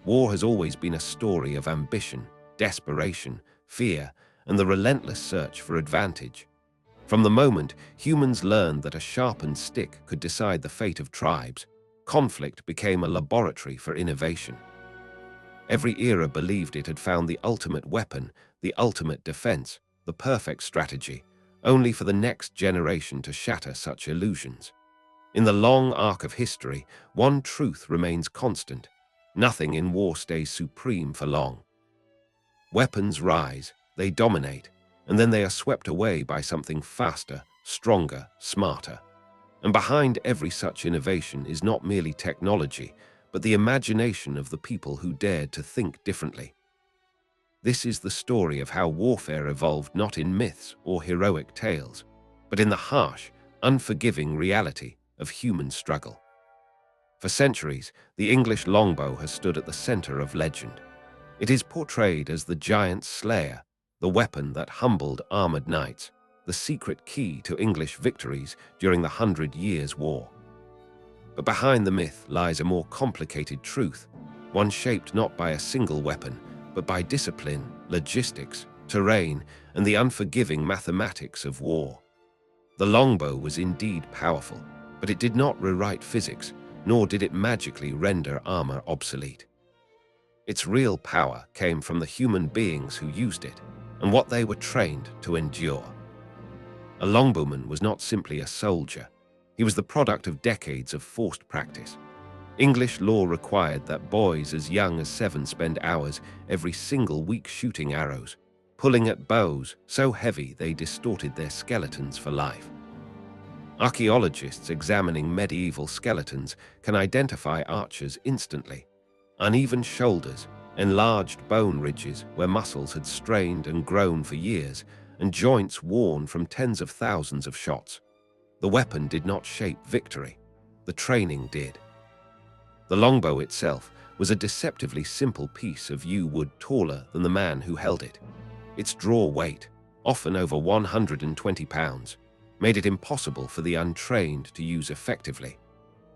War has always been a story of ambition, desperation, fear, and the relentless search for advantage. From the moment humans learned that a sharpened stick could decide the fate of tribes, conflict became a laboratory for innovation. Every era believed it had found the ultimate weapon, the ultimate defense, the perfect strategy, only for the next generation to shatter such illusions. In the long arc of history, one truth remains constant. Nothing in war stays supreme for long. Weapons rise, they dominate, and then they are swept away by something faster, stronger, smarter. And behind every such innovation is not merely technology, but the imagination of the people who dared to think differently. This is the story of how warfare evolved not in myths or heroic tales, but in the harsh, unforgiving reality of human struggle. For centuries, the English longbow has stood at the center of legend. It is portrayed as the giant slayer, the weapon that humbled armored knights, the secret key to English victories during the 100 Years' War. But behind the myth lies a more complicated truth, one shaped not by a single weapon, but by discipline, logistics, terrain, and the unforgiving mathematics of war. The longbow was indeed powerful, but it did not rewrite physics, nor did it magically render armor obsolete. Its real power came from the human beings who used it, and what they were trained to endure. A longbowman was not simply a soldier. He was the product of decades of forced practice. English law required that boys as young as 7 spend hours every single week shooting arrows, pulling at bows so heavy they distorted their skeletons for life. Archaeologists examining medieval skeletons can identify archers instantly. Uneven shoulders, enlarged bone ridges where muscles had strained and grown for years, and joints worn from tens of thousands of shots. The weapon did not shape victory. The training did. The longbow itself was a deceptively simple piece of yew wood taller than the man who held it. Its draw weight, often over 120 pounds, made it impossible for the untrained to use effectively.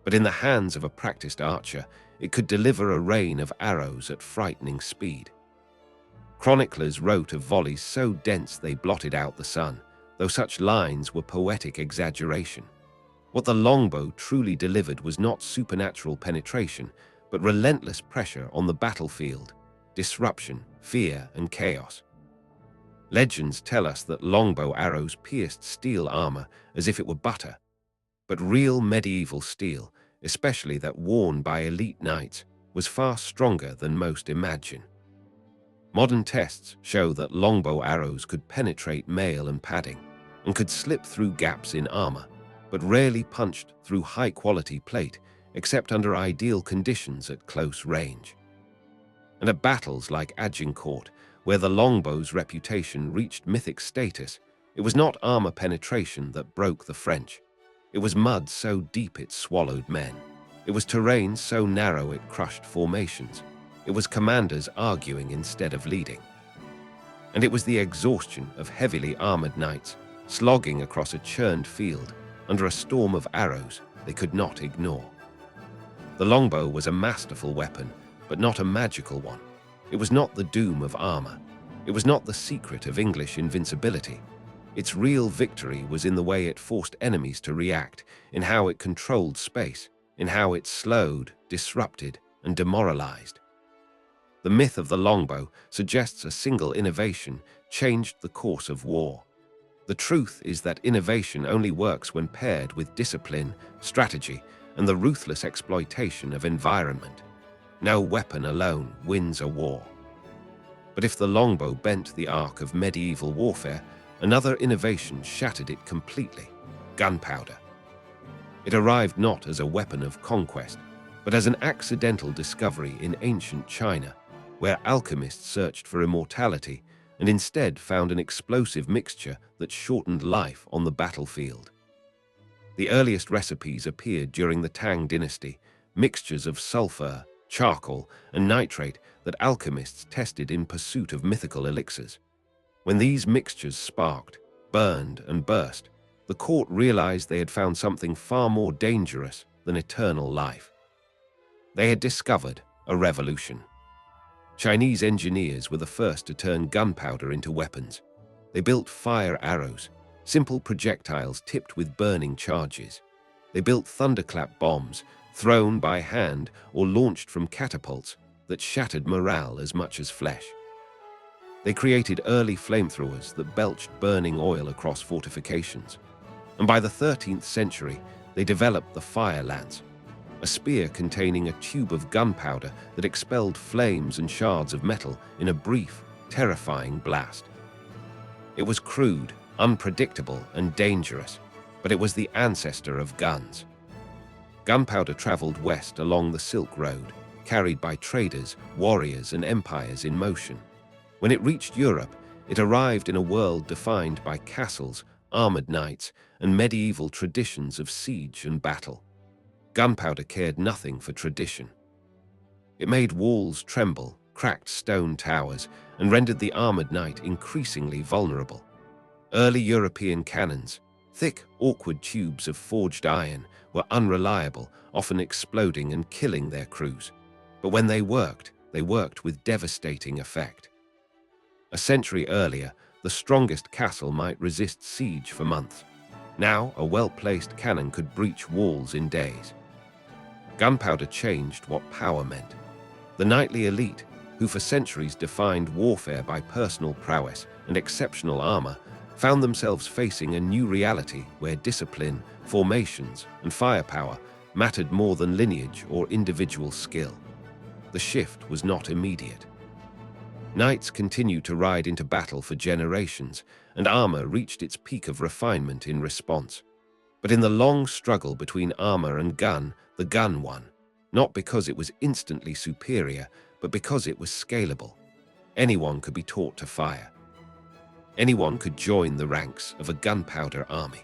But in the hands of a practiced archer, it could deliver a rain of arrows at frightening speed. Chroniclers wrote of volleys so dense they blotted out the sun, though such lines were poetic exaggeration. What the longbow truly delivered was not supernatural penetration, but relentless pressure on the battlefield, disruption, fear, and chaos. Legends tell us that longbow arrows pierced steel armor as if it were butter, but real medieval steel, especially that worn by elite knights, was far stronger than most imagine. Modern tests show that longbow arrows could penetrate mail and padding, and could slip through gaps in armor, but rarely punched through high-quality plate, except under ideal conditions at close range. And at battles like Agincourt, where the longbow's reputation reached mythic status, it was not armor penetration that broke the French. It was mud so deep it swallowed men. It was terrain so narrow it crushed formations. It was commanders arguing instead of leading. And it was the exhaustion of heavily armored knights, slogging across a churned field, under a storm of arrows they could not ignore. The longbow was a masterful weapon, but not a magical one. It was not the doom of armor. It was not the secret of English invincibility. Its real victory was in the way it forced enemies to react, in how it controlled space, in how it slowed, disrupted, and demoralized. The myth of the longbow suggests a single innovation changed the course of war. The truth is that innovation only works when paired with discipline, strategy, and the ruthless exploitation of environment. No weapon alone wins a war. But if the longbow bent the arc of medieval warfare, another innovation shattered it completely: gunpowder. It arrived not as a weapon of conquest, but as an accidental discovery in ancient China, where alchemists searched for immortality and instead found an explosive mixture that shortened life on the battlefield. The earliest recipes appeared during the Tang dynasty, mixtures of sulfur, charcoal, and nitrate that alchemists tested in pursuit of mythical elixirs. When these mixtures sparked, burned, and burst, the court realized they had found something far more dangerous than eternal life. They had discovered a revolution. Chinese engineers were the first to turn gunpowder into weapons. They built fire arrows, simple projectiles tipped with burning charges. They built thunderclap bombs, thrown by hand or launched from catapults, that shattered morale as much as flesh. They created early flamethrowers that belched burning oil across fortifications. And by the 13th century, they developed the fire lance, a spear containing a tube of gunpowder that expelled flames and shards of metal in a brief, terrifying blast. It was crude, unpredictable, and dangerous, but it was the ancestor of guns. Gunpowder traveled west along the Silk Road, carried by traders, warriors, and empires in motion. When it reached Europe, it arrived in a world defined by castles, armored knights, and medieval traditions of siege and battle. Gunpowder cared nothing for tradition. It made walls tremble, cracked stone towers, and rendered the armored knight increasingly vulnerable. Early European cannons, thick, awkward tubes of forged iron, were unreliable, often exploding and killing their crews. But when they worked with devastating effect. A century earlier, the strongest castle might resist siege for months. Now, a well-placed cannon could breach walls in days. Gunpowder changed what power meant. The knightly elite, who for centuries defined warfare by personal prowess and exceptional armor, found themselves facing a new reality where discipline, formations, and firepower mattered more than lineage or individual skill. The shift was not immediate. Knights continued to ride into battle for generations, and armor reached its peak of refinement in response. But in the long struggle between armor and gun, the gun won, not because it was instantly superior, but because it was scalable. Anyone could be taught to fire. Anyone could join the ranks of a gunpowder army.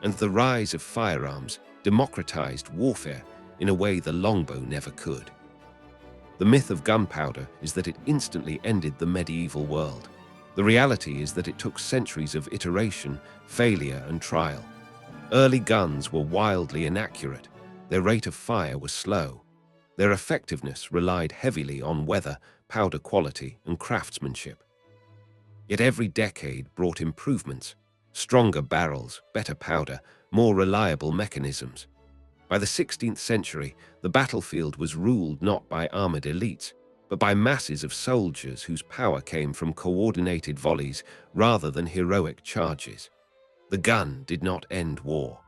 And the rise of firearms democratized warfare in a way the longbow never could. The myth of gunpowder is that it instantly ended the medieval world. The reality is that it took centuries of iteration, failure, and trial. Early guns were wildly inaccurate. Their rate of fire was slow. Their effectiveness relied heavily on weather, powder quality, and craftsmanship. Yet every decade brought improvements: stronger barrels, better powder, more reliable mechanisms. By the 16th century, the battlefield was ruled not by armored elites, but by masses of soldiers whose power came from coordinated volleys rather than heroic charges. The gun did not end war.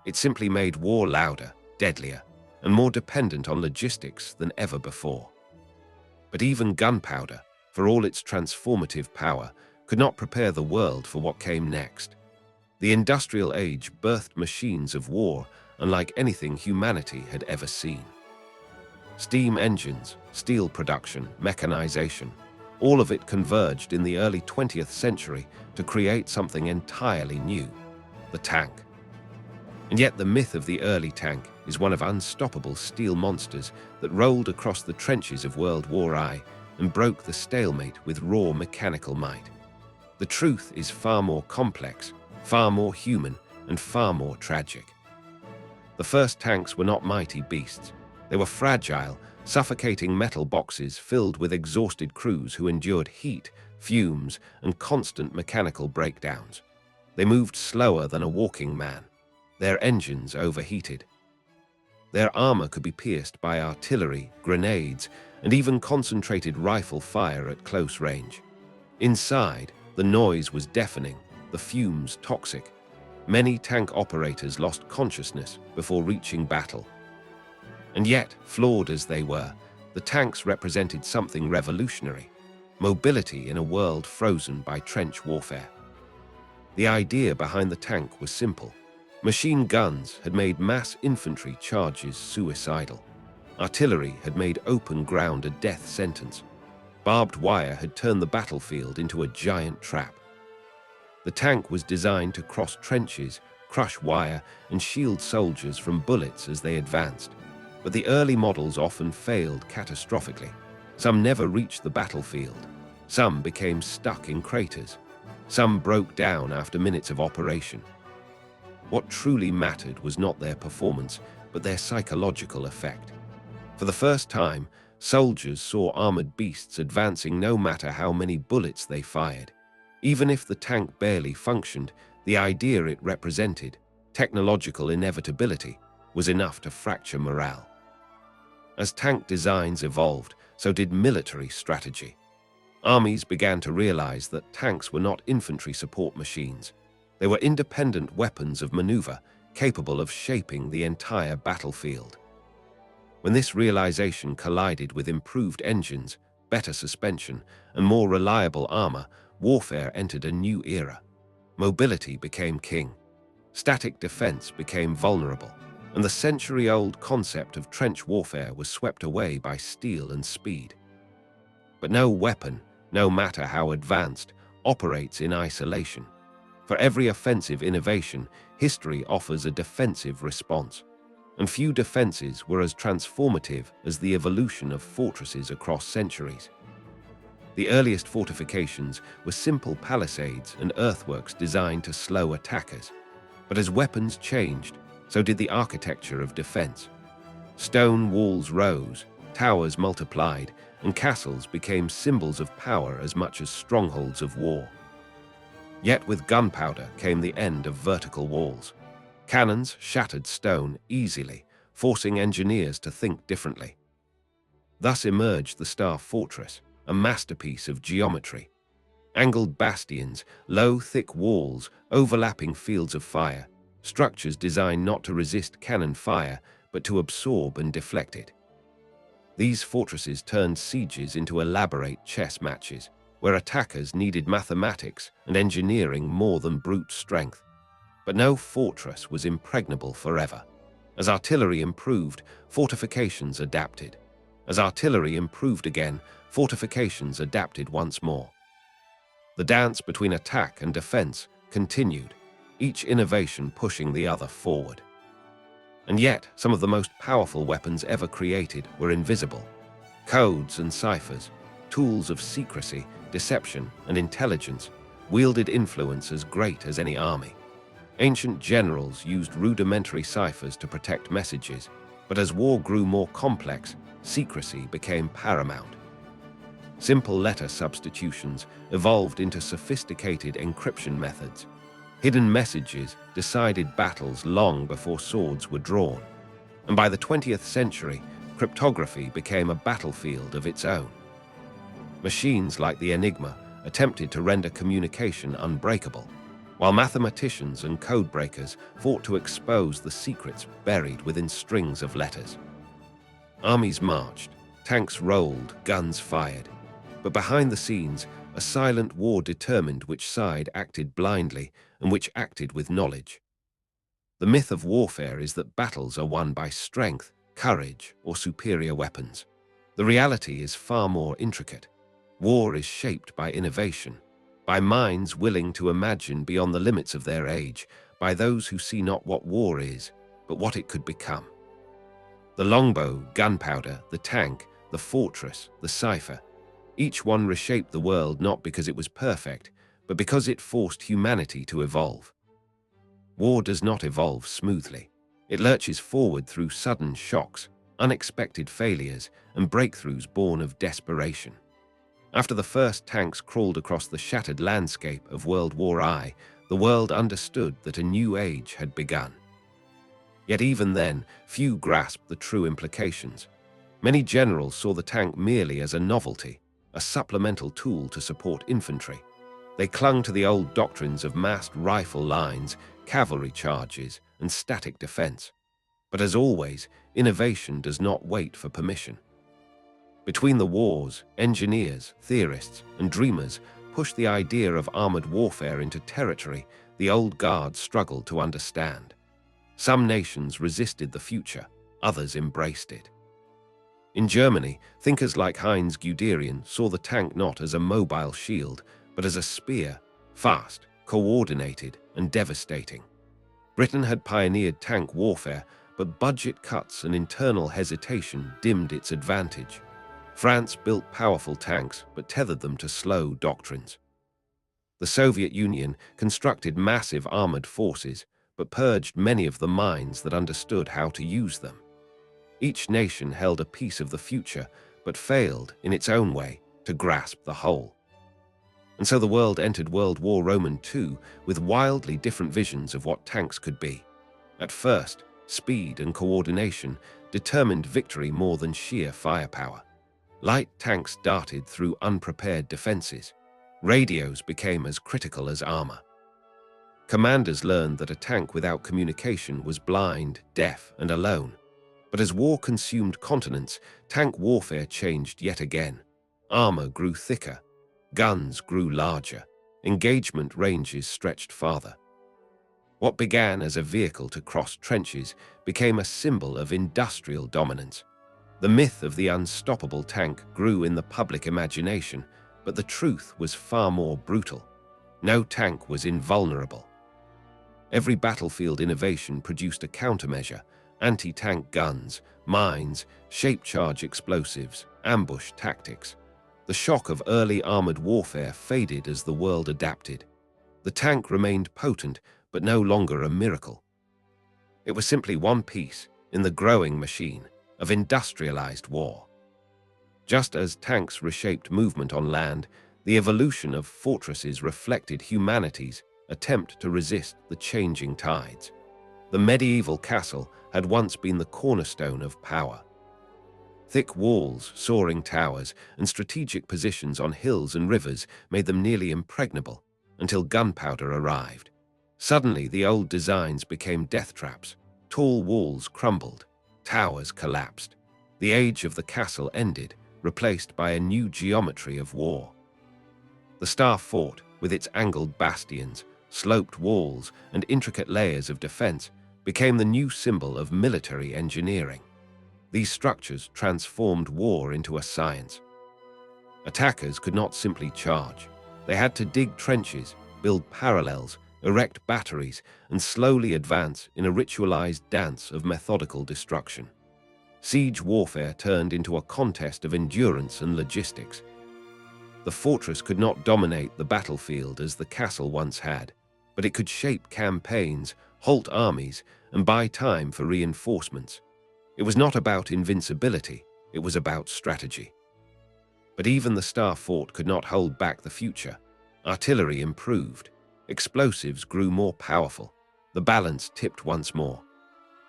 It simply made war louder, deadlier, and more dependent on logistics than ever before. But even gunpowder, for all its transformative power, could not prepare the world for what came next. The industrial age birthed machines of war unlike anything humanity had ever seen. Steam engines, steel production, mechanization, all of it converged in the early 20th century to create something entirely new: the tank. And yet the myth of the early tank is one of unstoppable steel monsters that rolled across the trenches of World War I and broke the stalemate with raw mechanical might. The truth is far more complex, far more human, and far more tragic. The first tanks were not mighty beasts. They were fragile, suffocating metal boxes filled with exhausted crews who endured heat, fumes, and constant mechanical breakdowns. They moved slower than a walking man. Their engines overheated. Their armor could be pierced by artillery, grenades, and even concentrated rifle fire at close range. Inside, the noise was deafening, the fumes toxic. Many tank operators lost consciousness before reaching battle. And yet, flawed as they were, the tanks represented something revolutionary: mobility in a world frozen by trench warfare. The idea behind the tank was simple. Machine guns had made mass infantry charges suicidal. Artillery had made open ground a death sentence. Barbed wire had turned the battlefield into a giant trap. The tank was designed to cross trenches, crush wire, and shield soldiers from bullets as they advanced. But the early models often failed catastrophically. Some never reached the battlefield. Some became stuck in craters. Some broke down after minutes of operation. What truly mattered was not their performance, but their psychological effect. For the first time, Soldiers saw armored beasts advancing no matter how many bullets they fired. Even if the tank barely functioned, the idea it represented, technological inevitability, was enough to fracture morale. As tank designs evolved, so did military strategy. Armies began to realize that tanks were not infantry support machines. They were independent weapons of maneuver, capable of shaping the entire battlefield. When this realization collided with improved engines, better suspension, and more reliable armor, warfare entered a new era. Mobility became king. Static defense became vulnerable, and the century-old concept of trench warfare was swept away by steel and speed. But no weapon, no matter how advanced, operates in isolation. For every offensive innovation, history offers a defensive response. And few defenses were as transformative as the evolution of fortresses across centuries. The earliest fortifications were simple palisades and earthworks designed to slow attackers. But as weapons changed, so did the architecture of defense. Stone walls rose, towers multiplied, and castles became symbols of power as much as strongholds of war. Yet with gunpowder came the end of vertical walls. Cannons shattered stone easily, forcing engineers to think differently. Thus emerged the Star Fortress, a masterpiece of geometry. Angled bastions, low, thick walls, overlapping fields of fire, structures designed not to resist cannon fire, but to absorb and deflect it. These fortresses turned sieges into elaborate chess matches, where attackers needed mathematics and engineering more than brute strength. But no fortress was impregnable forever. As artillery improved, fortifications adapted. As artillery improved again, fortifications adapted once more. The dance between attack and defense continued, each innovation pushing the other forward. And yet, some of the most powerful weapons ever created were invisible. Codes and ciphers, tools of secrecy, deception, and intelligence, wielded influence as great as any army. Ancient generals used rudimentary ciphers to protect messages, but as war grew more complex, secrecy became paramount. Simple letter substitutions evolved into sophisticated encryption methods. Hidden messages decided battles long before swords were drawn. And by the 20th century, cryptography became a battlefield of its own. Machines like the Enigma attempted to render communication unbreakable, while mathematicians and codebreakers fought to expose the secrets buried within strings of letters. Armies marched, tanks rolled, guns fired. But behind the scenes, a silent war determined which side acted blindly and which acted with knowledge. The myth of warfare is that battles are won by strength, courage, or superior weapons. The reality is far more intricate. War is shaped by innovation, by minds willing to imagine beyond the limits of their age, by those who see not what war is, but what it could become. The longbow, gunpowder, the tank, the fortress, the cipher, each one reshaped the world not because it was perfect, but because it forced humanity to evolve. War does not evolve smoothly. It lurches forward through sudden shocks, unexpected failures, and breakthroughs born of desperation. After the first tanks crawled across the shattered landscape of World War I, the world understood that a new age had begun. Yet even then, few grasped the true implications. Many generals saw the tank merely as a novelty, a supplemental tool to support infantry. They clung to the old doctrines of massed rifle lines, cavalry charges, and static defense. But as always, innovation does not wait for permission. Between the wars, engineers, theorists, and dreamers pushed the idea of armored warfare into territory the old guard struggled to understand. Some nations resisted the future, others embraced it. In Germany, thinkers like Heinz Guderian saw the tank not as a mobile shield, but as a spear, fast, coordinated, and devastating. Britain had pioneered tank warfare, but budget cuts and internal hesitation dimmed its advantage. France built powerful tanks, but tethered them to slow doctrines. The Soviet Union constructed massive armored forces, but purged many of the minds that understood how to use them. Each nation held a piece of the future, but failed, in its own way, to grasp the whole. And so the world entered World War II with wildly different visions of what tanks could be. At first, speed and coordination determined victory more than sheer firepower. Light tanks darted through unprepared defenses. Radios became as critical as armor. Commanders learned that a tank without communication was blind, deaf, and alone. But as war consumed continents, tank warfare changed yet again. Armor grew thicker, guns grew larger, engagement ranges stretched farther. What began as a vehicle to cross trenches became a symbol of industrial dominance. The myth of the unstoppable tank grew in the public imagination, but the truth was far more brutal. No tank was invulnerable. Every battlefield innovation produced a countermeasure: anti-tank guns, mines, shape-charge explosives, ambush tactics. The shock of early armored warfare faded as the world adapted. The tank remained potent, but no longer a miracle. It was simply one piece in the growing machine of industrialized war. Just as tanks reshaped movement on land, the evolution of fortresses reflected humanity's attempt to resist the changing tides. The medieval castle had once been the cornerstone of power. Thick walls, soaring towers, and strategic positions on hills and rivers made them nearly impregnable until gunpowder arrived. Suddenly, the old designs became death traps. Tall walls crumbled, towers collapsed. The age of the castle ended, replaced by a new geometry of war. The Star Fort, with its angled bastions, sloped walls, and intricate layers of defense, became the new symbol of military engineering. These structures transformed war into a science. Attackers could not simply charge. They had to dig trenches, build parallels, erect batteries, and slowly advance in a ritualized dance of methodical destruction. Siege warfare turned into a contest of endurance and logistics. The fortress could not dominate the battlefield as the castle once had, but it could shape campaigns, halt armies, and buy time for reinforcements. It was not about invincibility, it was about strategy. But even the Star Fort could not hold back the future. Artillery improved. Explosives grew more powerful. The balance tipped once more.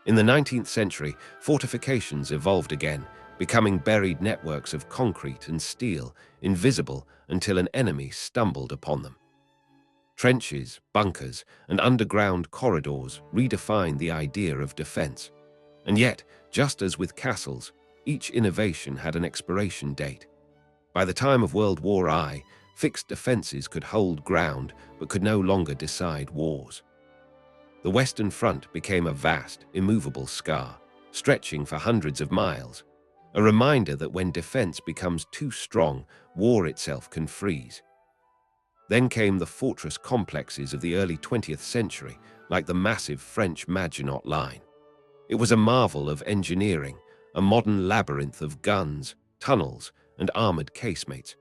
In the 19th century, fortifications evolved again, becoming buried networks of concrete and steel, invisible until an enemy stumbled upon them. Trenches, bunkers, and underground corridors redefined the idea of defense. And yet, just as with castles, each innovation had an expiration date. By the time of World War I, fixed defenses could hold ground but could no longer decide wars. The Western Front became a vast, immovable scar, stretching for hundreds of miles, a reminder that when defense becomes too strong, war itself can freeze. Then came the fortress complexes of the early 20th century, like the massive French Maginot Line. It was a marvel of engineering, a modern labyrinth of guns, tunnels, and armored casemates,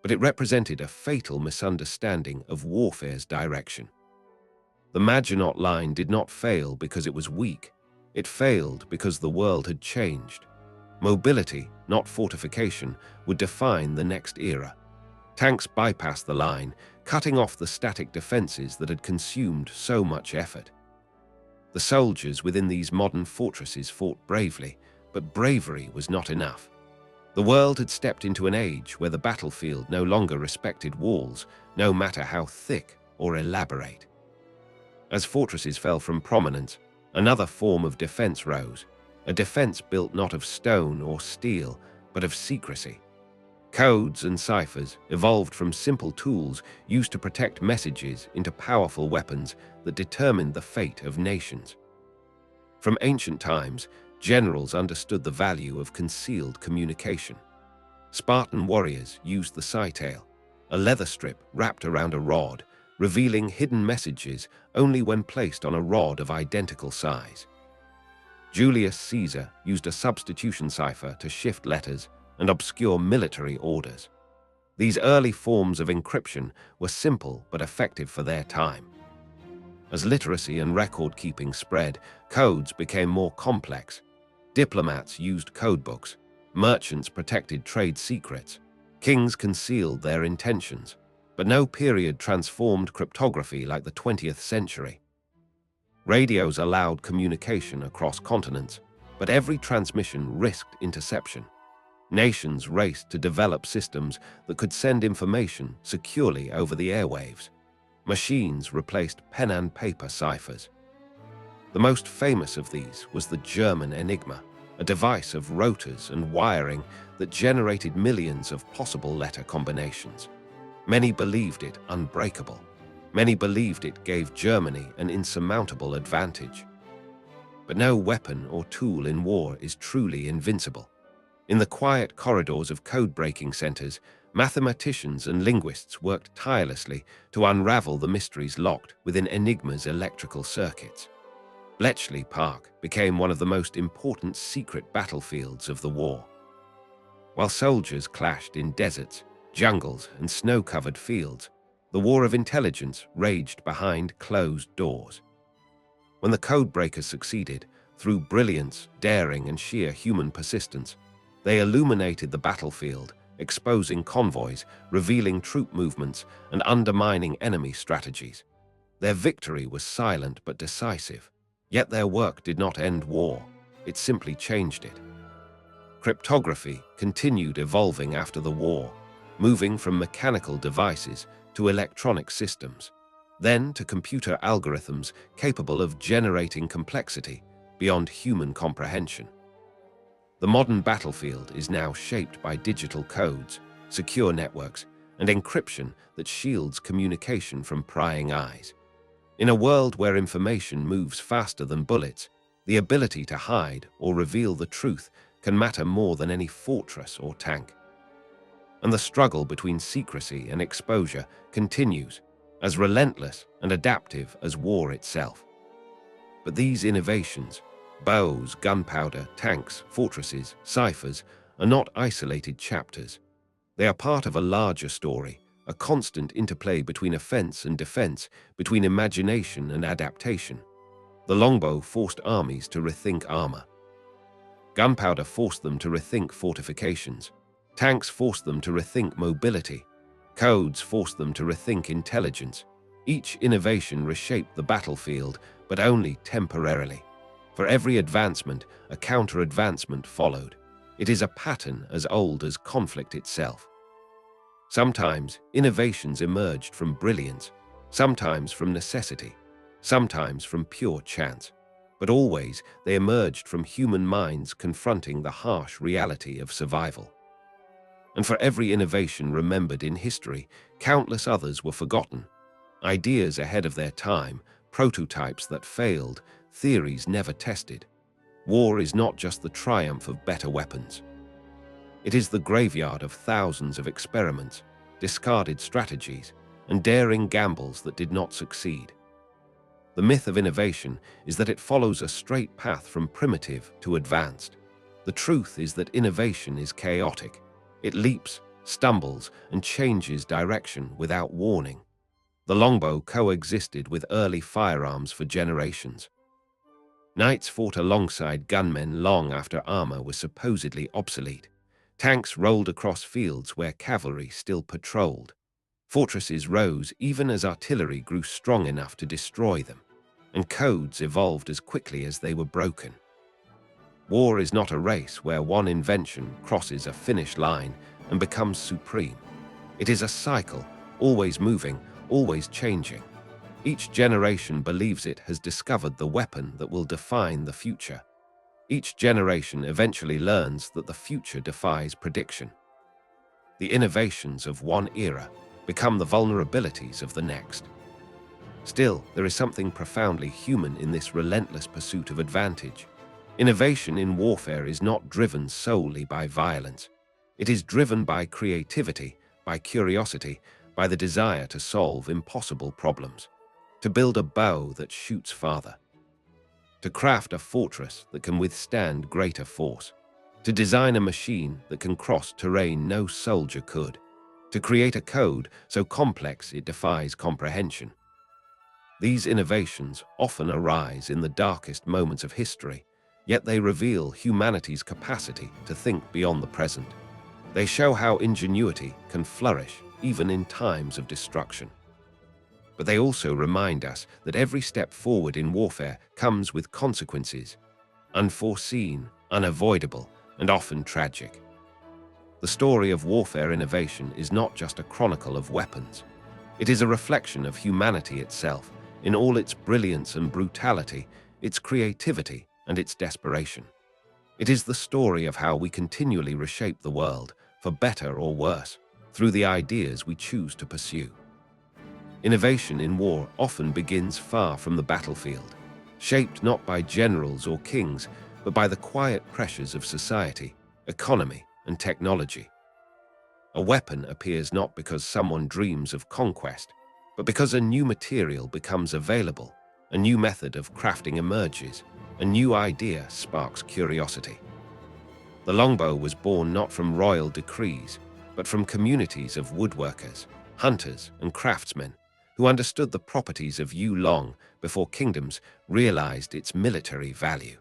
but it represented a fatal misunderstanding of warfare's direction. The Maginot Line did not fail because it was weak. It failed because the world had changed. Mobility, not fortification, would define the next era. Tanks bypassed the line, cutting off the static defenses that had consumed so much effort. The soldiers within these modern fortresses fought bravely, but bravery was not enough. The world had stepped into an age where the battlefield no longer respected walls, no matter how thick or elaborate. As fortresses fell from prominence, another form of defense rose, a defense built not of stone or steel, but of secrecy. Codes and ciphers evolved from simple tools used to protect messages into powerful weapons that determined the fate of nations. From ancient times, generals understood the value of concealed communication. Spartan warriors used the citale, a leather strip wrapped around a rod, revealing hidden messages only when placed on a rod of identical size. Julius Caesar used a substitution cipher to shift letters and obscure military orders. These early forms of encryption were simple but effective for their time. As literacy and record-keeping spread, codes became more complex. Diplomats used codebooks, Merchants protected trade secrets. Kings concealed their intentions. But no period transformed cryptography like the 20th century. Radios allowed communication across continents, but every transmission risked interception. Nations raced to develop systems that could send information securely over the airwaves. Machines replaced pen and paper ciphers. The most famous of these was the German Enigma, a device of rotors and wiring that generated millions of possible letter combinations. Many believed it unbreakable. Many believed it gave Germany an insurmountable advantage. But no weapon or tool in war is truly invincible. In the quiet corridors of code-breaking centers, mathematicians and linguists worked tirelessly to unravel the mysteries locked within Enigma's electrical circuits. Bletchley Park became one of the most important secret battlefields of the war. While soldiers clashed in deserts, jungles, and snow-covered fields, the war of intelligence raged behind closed doors. When the codebreakers succeeded, through brilliance, daring, and sheer human persistence, they illuminated the battlefield, exposing convoys, revealing troop movements, and undermining enemy strategies. Their victory was silent but decisive, yet their work did not end war. It simply changed it. Cryptography continued evolving after the war, moving from mechanical devices to electronic systems, then to computer algorithms capable of generating complexity beyond human comprehension. The modern battlefield is now shaped by digital codes, secure networks, and encryption that shields communication from prying eyes. In a world where information moves faster than bullets, the ability to hide or reveal the truth can matter more than any fortress or tank. And the struggle between secrecy and exposure continues, as relentless and adaptive as war itself. But these innovations, bows, gunpowder, tanks, fortresses, ciphers, are not isolated chapters. They are part of a larger story, a constant interplay between offense and defense, between imagination and adaptation. The longbow forced armies to rethink armor. Gunpowder forced them to rethink fortifications. Tanks forced them to rethink mobility. Codes forced them to rethink intelligence. Each innovation reshaped the battlefield, but only temporarily. For every advancement, a counter-advancement followed. It is a pattern as old as conflict itself. Sometimes innovations emerged from brilliance, sometimes from necessity, sometimes from pure chance, but always they emerged from human minds confronting the harsh reality of survival. And for every innovation remembered in history, countless others were forgotten. Ideas ahead of their time, prototypes that failed, theories never tested. War is not just the triumph of better weapons. It is the graveyard of thousands of experiments, discarded strategies, and daring gambles that did not succeed. The myth of innovation is that it follows a straight path from primitive to advanced. The truth is that innovation is chaotic. It leaps, stumbles, and changes direction without warning. The longbow coexisted with early firearms for generations. Knights fought alongside gunmen long after armor was supposedly obsolete. Tanks rolled across fields where cavalry still patrolled. Fortresses rose even as artillery grew strong enough to destroy them, and codes evolved as quickly as they were broken. War is not a race where one invention crosses a finish line and becomes supreme. It is a cycle, always moving, always changing. Each generation believes it has discovered the weapon that will define the future. Each generation eventually learns that the future defies prediction. The innovations of one era become the vulnerabilities of the next. Still, there is something profoundly human in this relentless pursuit of advantage. Innovation in warfare is not driven solely by violence. It is driven by creativity, by curiosity, by the desire to solve impossible problems, to build a bow that shoots farther, to craft a fortress that can withstand greater force, to design a machine that can cross terrain no soldier could, to create a code so complex it defies comprehension. These innovations often arise in the darkest moments of history, yet they reveal humanity's capacity to think beyond the present. They show how ingenuity can flourish even in times of destruction. But they also remind us that every step forward in warfare comes with consequences, unforeseen, unavoidable, and often tragic. The story of warfare innovation is not just a chronicle of weapons. It is a reflection of humanity itself, in all its brilliance and brutality, its creativity and its desperation. It is the story of how we continually reshape the world, for better or worse, through the ideas we choose to pursue. Innovation in war often begins far from the battlefield, shaped not by generals or kings, but by the quiet pressures of society, economy, and technology. A weapon appears not because someone dreams of conquest, but because a new material becomes available, a new method of crafting emerges, a new idea sparks curiosity. The longbow was born not from royal decrees, but from communities of woodworkers, hunters, and craftsmen who understood the properties of yew long before kingdoms realized its military value.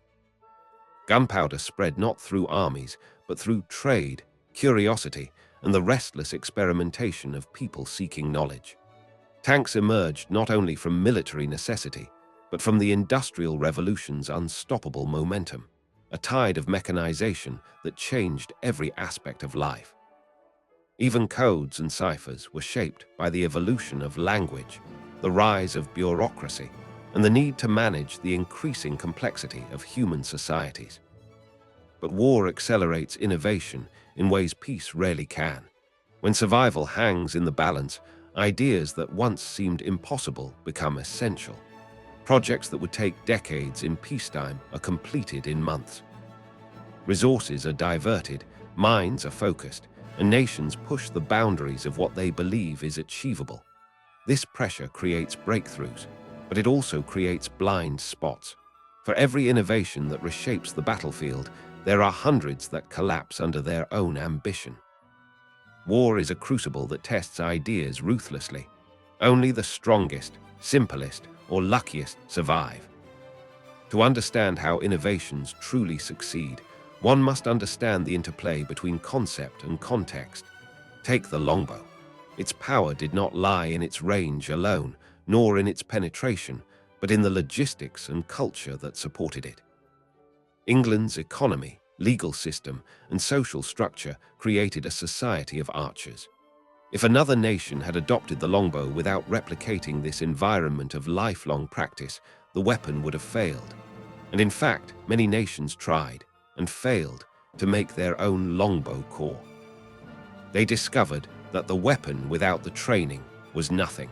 Gunpowder spread not through armies, but through trade, curiosity, and the restless experimentation of people seeking knowledge. Tanks emerged not only from military necessity, but from the Industrial Revolution's unstoppable momentum, a tide of mechanization that changed every aspect of life. Even codes and ciphers were shaped by the evolution of language, the rise of bureaucracy, and the need to manage the increasing complexity of human societies. But war accelerates innovation in ways peace rarely can. When survival hangs in the balance, ideas that once seemed impossible become essential. Projects that would take decades in peacetime are completed in months. Resources are diverted, minds are focused, and nations push the boundaries of what they believe is achievable. This pressure creates breakthroughs, but it also creates blind spots. For every innovation that reshapes the battlefield, there are hundreds that collapse under their own ambition. War is a crucible that tests ideas ruthlessly. Only the strongest, simplest, or luckiest survive. To understand how innovations truly succeed, one must understand the interplay between concept and context. Take the longbow. Its power did not lie in its range alone, nor in its penetration, but in the logistics and culture that supported it. England's economy, legal system, and social structure created a society of archers. If another nation had adopted the longbow without replicating this environment of lifelong practice, the weapon would have failed. And in fact, many nations tried and failed to make their own longbow corps. They discovered that the weapon without the training was nothing.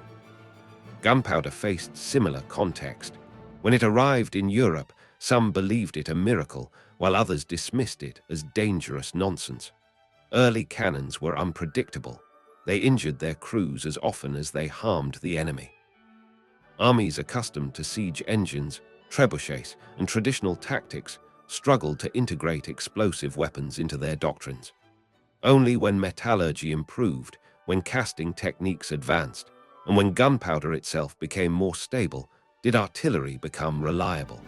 Gunpowder faced similar context. When it arrived in Europe, some believed it a miracle, while others dismissed it as dangerous nonsense. Early cannons were unpredictable. They injured their crews as often as they harmed the enemy. Armies accustomed to siege engines, trebuchets, and traditional tactics struggled to integrate explosive weapons into their doctrines. Only when metallurgy improved, when casting techniques advanced, and when gunpowder itself became more stable, did artillery become reliable.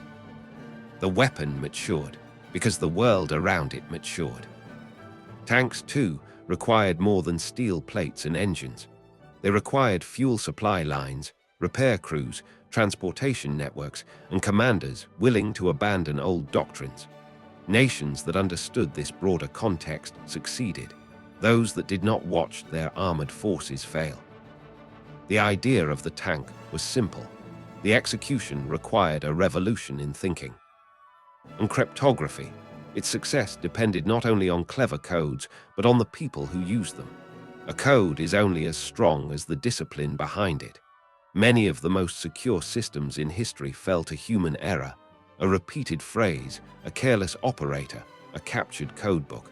The weapon matured because the world around it matured. Tanks, too, required more than steel plates and engines. They required fuel supply lines, repair crews, transportation networks, and commanders willing to abandon old doctrines. Nations that understood this broader context succeeded. Those that did not watch their armored forces fail. The idea of the tank was simple. The execution required a revolution in thinking. And cryptography, its success depended not only on clever codes, but on the people who used them. A code is only as strong as the discipline behind it. Many of the most secure systems in history fell to human error, a repeated phrase, a careless operator, a captured codebook.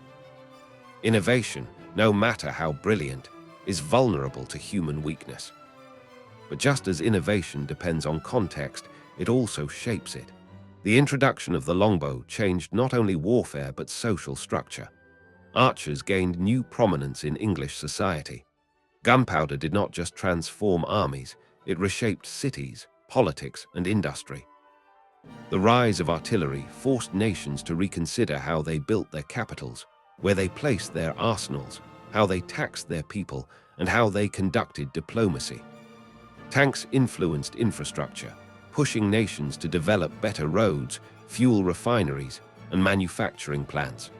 Innovation, no matter how brilliant, is vulnerable to human weakness. But just as innovation depends on context, it also shapes it. The introduction of the longbow changed not only warfare but social structure. Archers gained new prominence in English society. Gunpowder did not just transform armies, it reshaped cities, politics, and industry. The rise of artillery forced nations to reconsider how they built their capitals, where they placed their arsenals, how they taxed their people, and how they conducted diplomacy. Tanks influenced infrastructure, pushing nations to develop better roads, fuel refineries, and manufacturing plants.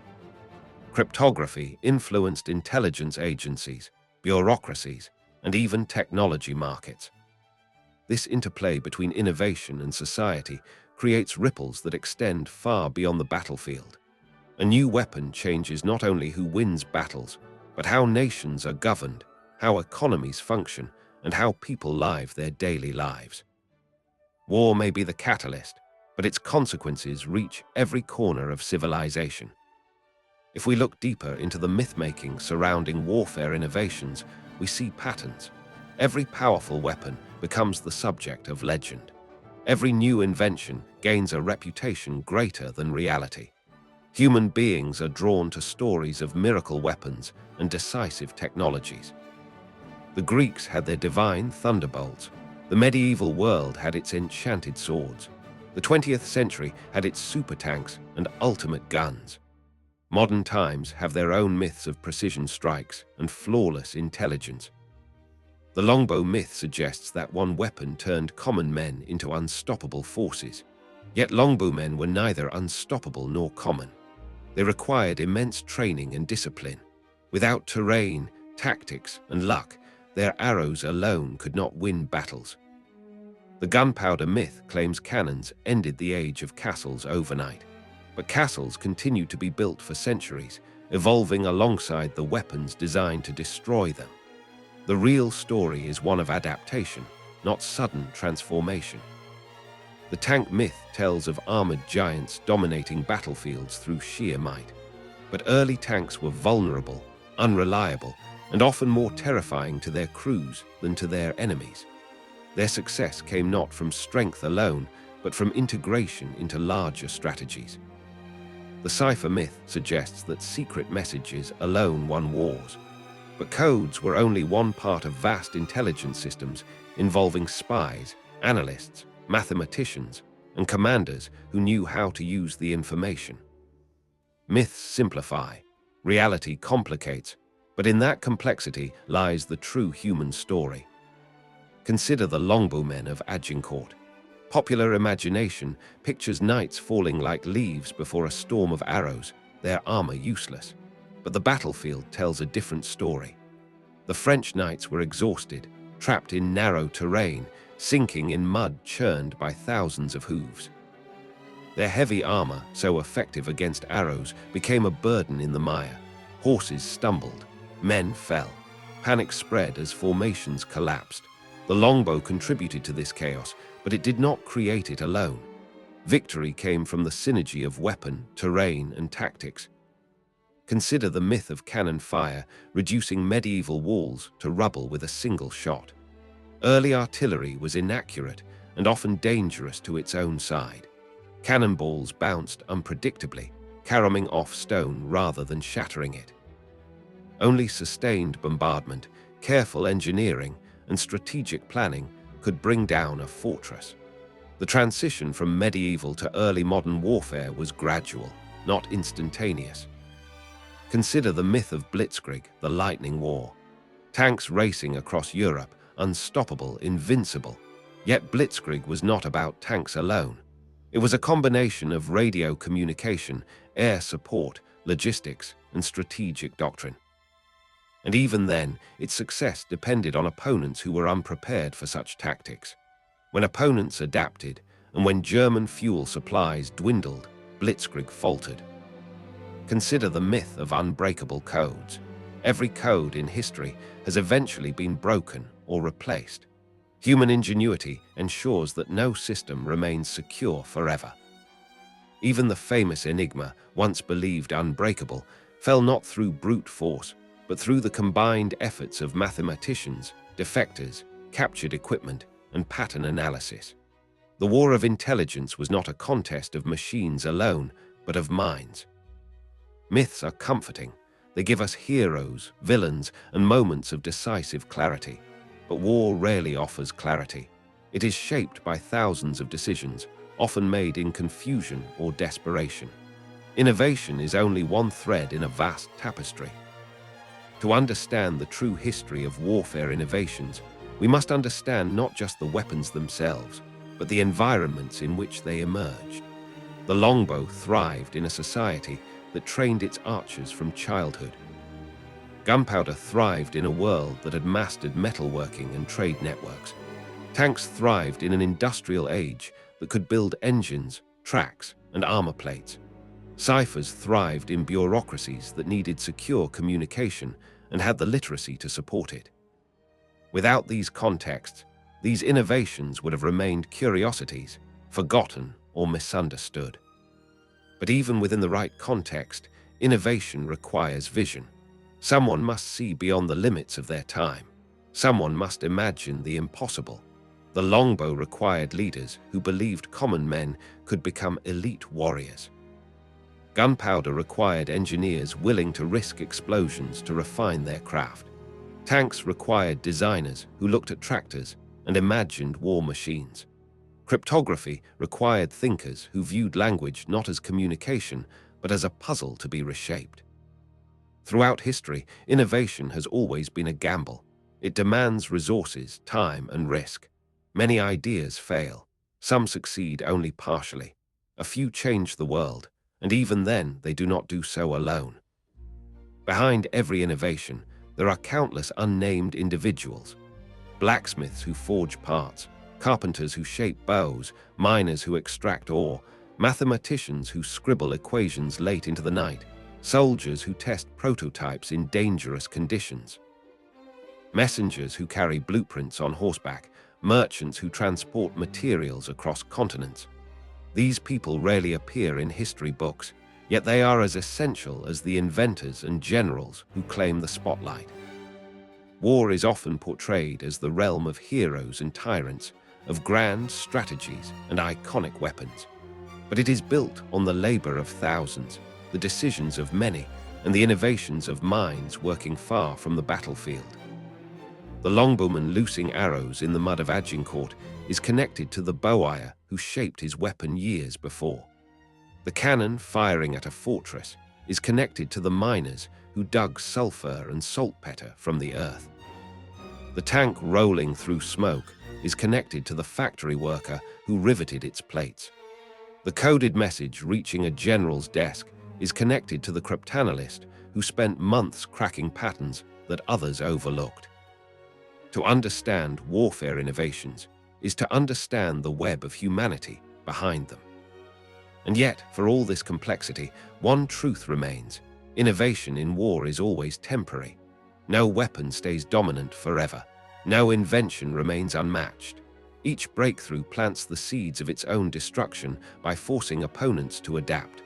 Cryptography influenced intelligence agencies, bureaucracies, and even technology markets. This interplay between innovation and society creates ripples that extend far beyond the battlefield. A new weapon changes not only who wins battles, but how nations are governed, how economies function, and how people live their daily lives. War may be the catalyst, but its consequences reach every corner of civilization. If we look deeper into the myth-making surrounding warfare innovations, we see patterns. Every powerful weapon becomes the subject of legend. Every new invention gains a reputation greater than reality. Human beings are drawn to stories of miracle weapons and decisive technologies. The Greeks had their divine thunderbolts. The medieval world had its enchanted swords. The 20th century had its super tanks and ultimate guns. Modern times have their own myths of precision strikes and flawless intelligence. The longbow myth suggests that one weapon turned common men into unstoppable forces. Yet longbowmen were neither unstoppable nor common. They required immense training and discipline. Without terrain, tactics, and luck, their arrows alone could not win battles. The gunpowder myth claims cannons ended the age of castles overnight. But castles continued to be built for centuries, evolving alongside the weapons designed to destroy them. The real story is one of adaptation, not sudden transformation. The tank myth tells of armored giants dominating battlefields through sheer might. But early tanks were vulnerable, unreliable, and often more terrifying to their crews than to their enemies. Their success came not from strength alone, but from integration into larger strategies. The cipher myth suggests that secret messages alone won wars. But codes were only one part of vast intelligence systems involving spies, analysts, mathematicians, and commanders who knew how to use the information. Myths simplify, reality complicates, but in that complexity lies the true human story. Consider the longbowmen of Agincourt. Popular imagination pictures knights falling like leaves before a storm of arrows, their armor useless. But the battlefield tells a different story. The French knights were exhausted, trapped in narrow terrain, sinking in mud churned by thousands of hooves. Their heavy armor, so effective against arrows, became a burden in the mire. Horses stumbled, men fell. Panic spread as formations collapsed. The longbow contributed to this chaos, but it did not create it alone. Victory came from the synergy of weapon, terrain, and tactics. Consider the myth of cannon fire, reducing medieval walls to rubble with a single shot. Early artillery was inaccurate and often dangerous to its own side. Cannonballs bounced unpredictably, caroming off stone rather than shattering it. Only sustained bombardment, careful engineering, and strategic planning could bring down a fortress. The transition from medieval to early modern warfare was gradual, not instantaneous. Consider the myth of Blitzkrieg, the lightning war. Tanks racing across Europe, unstoppable, invincible. Yet Blitzkrieg was not about tanks alone. It was a combination of radio communication, air support, logistics, and strategic doctrine. And even then, its success depended on opponents who were unprepared for such tactics. When opponents adapted, and when German fuel supplies dwindled, Blitzkrieg faltered. Consider the myth of unbreakable codes. Every code in history has eventually been broken or replaced. Human ingenuity ensures that no system remains secure forever. Even the famous Enigma, once believed unbreakable, fell not through brute force, but through the combined efforts of mathematicians, defectors, captured equipment, and pattern analysis. The war of intelligence was not a contest of machines alone, but of minds. Myths are comforting. They give us heroes, villains, and moments of decisive clarity. But war rarely offers clarity. It is shaped by thousands of decisions, often made in confusion or desperation. Innovation is only one thread in a vast tapestry. To understand the true history of warfare innovations, we must understand not just the weapons themselves, but the environments in which they emerged. The longbow thrived in a society that trained its archers from childhood. Gunpowder thrived in a world that had mastered metalworking and trade networks. Tanks thrived in an industrial age that could build engines, tracks, and armor plates. Ciphers thrived in bureaucracies that needed secure communication and had the literacy to support it. Without these contexts, these innovations would have remained curiosities, forgotten or misunderstood. But even within the right context, innovation requires vision. Someone must see beyond the limits of their time. Someone must imagine the impossible. The longbow required leaders who believed common men could become elite warriors. Gunpowder required engineers willing to risk explosions to refine their craft. Tanks required designers who looked at tractors and imagined war machines. Cryptography required thinkers who viewed language not as communication, but as a puzzle to be reshaped. Throughout history, innovation has always been a gamble. It demands resources, time, and risk. Many ideas fail. Some succeed only partially. A few change the world, and even then, they do not do so alone. Behind every innovation, there are countless unnamed individuals. Blacksmiths who forge parts, carpenters who shape bows, miners who extract ore, mathematicians who scribble equations late into the night, soldiers who test prototypes in dangerous conditions, messengers who carry blueprints on horseback, merchants who transport materials across continents. These people rarely appear in history books, yet they are as essential as the inventors and generals who claim the spotlight. War is often portrayed as the realm of heroes and tyrants, of grand strategies and iconic weapons. But it is built on the labor of thousands, the decisions of many, and the innovations of minds working far from the battlefield. The longbowman loosing arrows in the mud of Agincourt is connected to the bowyer who shaped his weapon years before. The cannon firing at a fortress is connected to the miners who dug sulfur and saltpeter from the earth. The tank rolling through smoke is connected to the factory worker who riveted its plates. The coded message reaching a general's desk is connected to the cryptanalyst who spent months cracking patterns that others overlooked. To understand warfare innovations is to understand the web of humanity behind them. And yet, for all this complexity, one truth remains: innovation in war is always temporary. No weapon stays dominant forever. No invention remains unmatched. Each breakthrough plants the seeds of its own destruction by forcing opponents to adapt.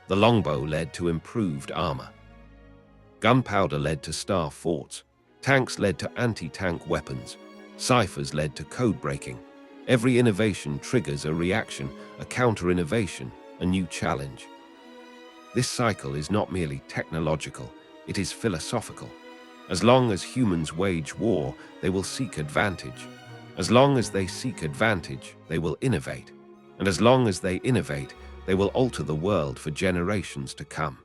The longbow led to improved armor. Gunpowder led to star forts. Tanks led to anti-tank weapons. Ciphers led to code breaking. Every innovation triggers a reaction, a counter-innovation, a new challenge. This cycle is not merely technological, it is philosophical. As long as humans wage war, they will seek advantage. As long as they seek advantage, they will innovate. And as long as they innovate, they will alter the world for generations to come.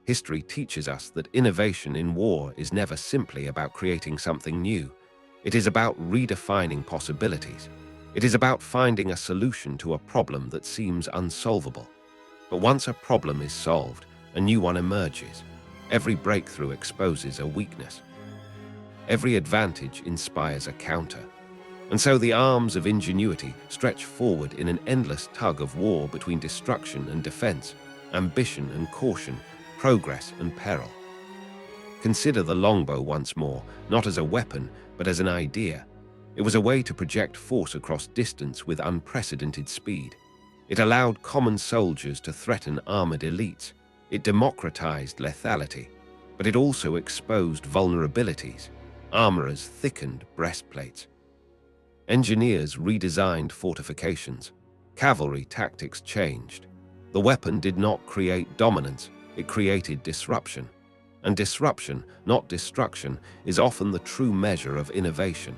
History teaches us that innovation in war is never simply about creating something new. It is about redefining possibilities. It is about finding a solution to a problem that seems unsolvable. But once a problem is solved, a new one emerges. Every breakthrough exposes a weakness. Every advantage inspires a counter. And so the arms of ingenuity stretch forward in an endless tug of war between destruction and defense, ambition and caution, progress and peril. Consider the longbow once more, not as a weapon, but as an idea. It was a way to project force across distance with unprecedented speed. It allowed common soldiers to threaten armored elites. It democratized lethality, but it also exposed vulnerabilities. Armorers thickened breastplates. Engineers redesigned fortifications. Cavalry tactics changed. The weapon did not create dominance, it created disruption. And disruption, not destruction, is often the true measure of innovation.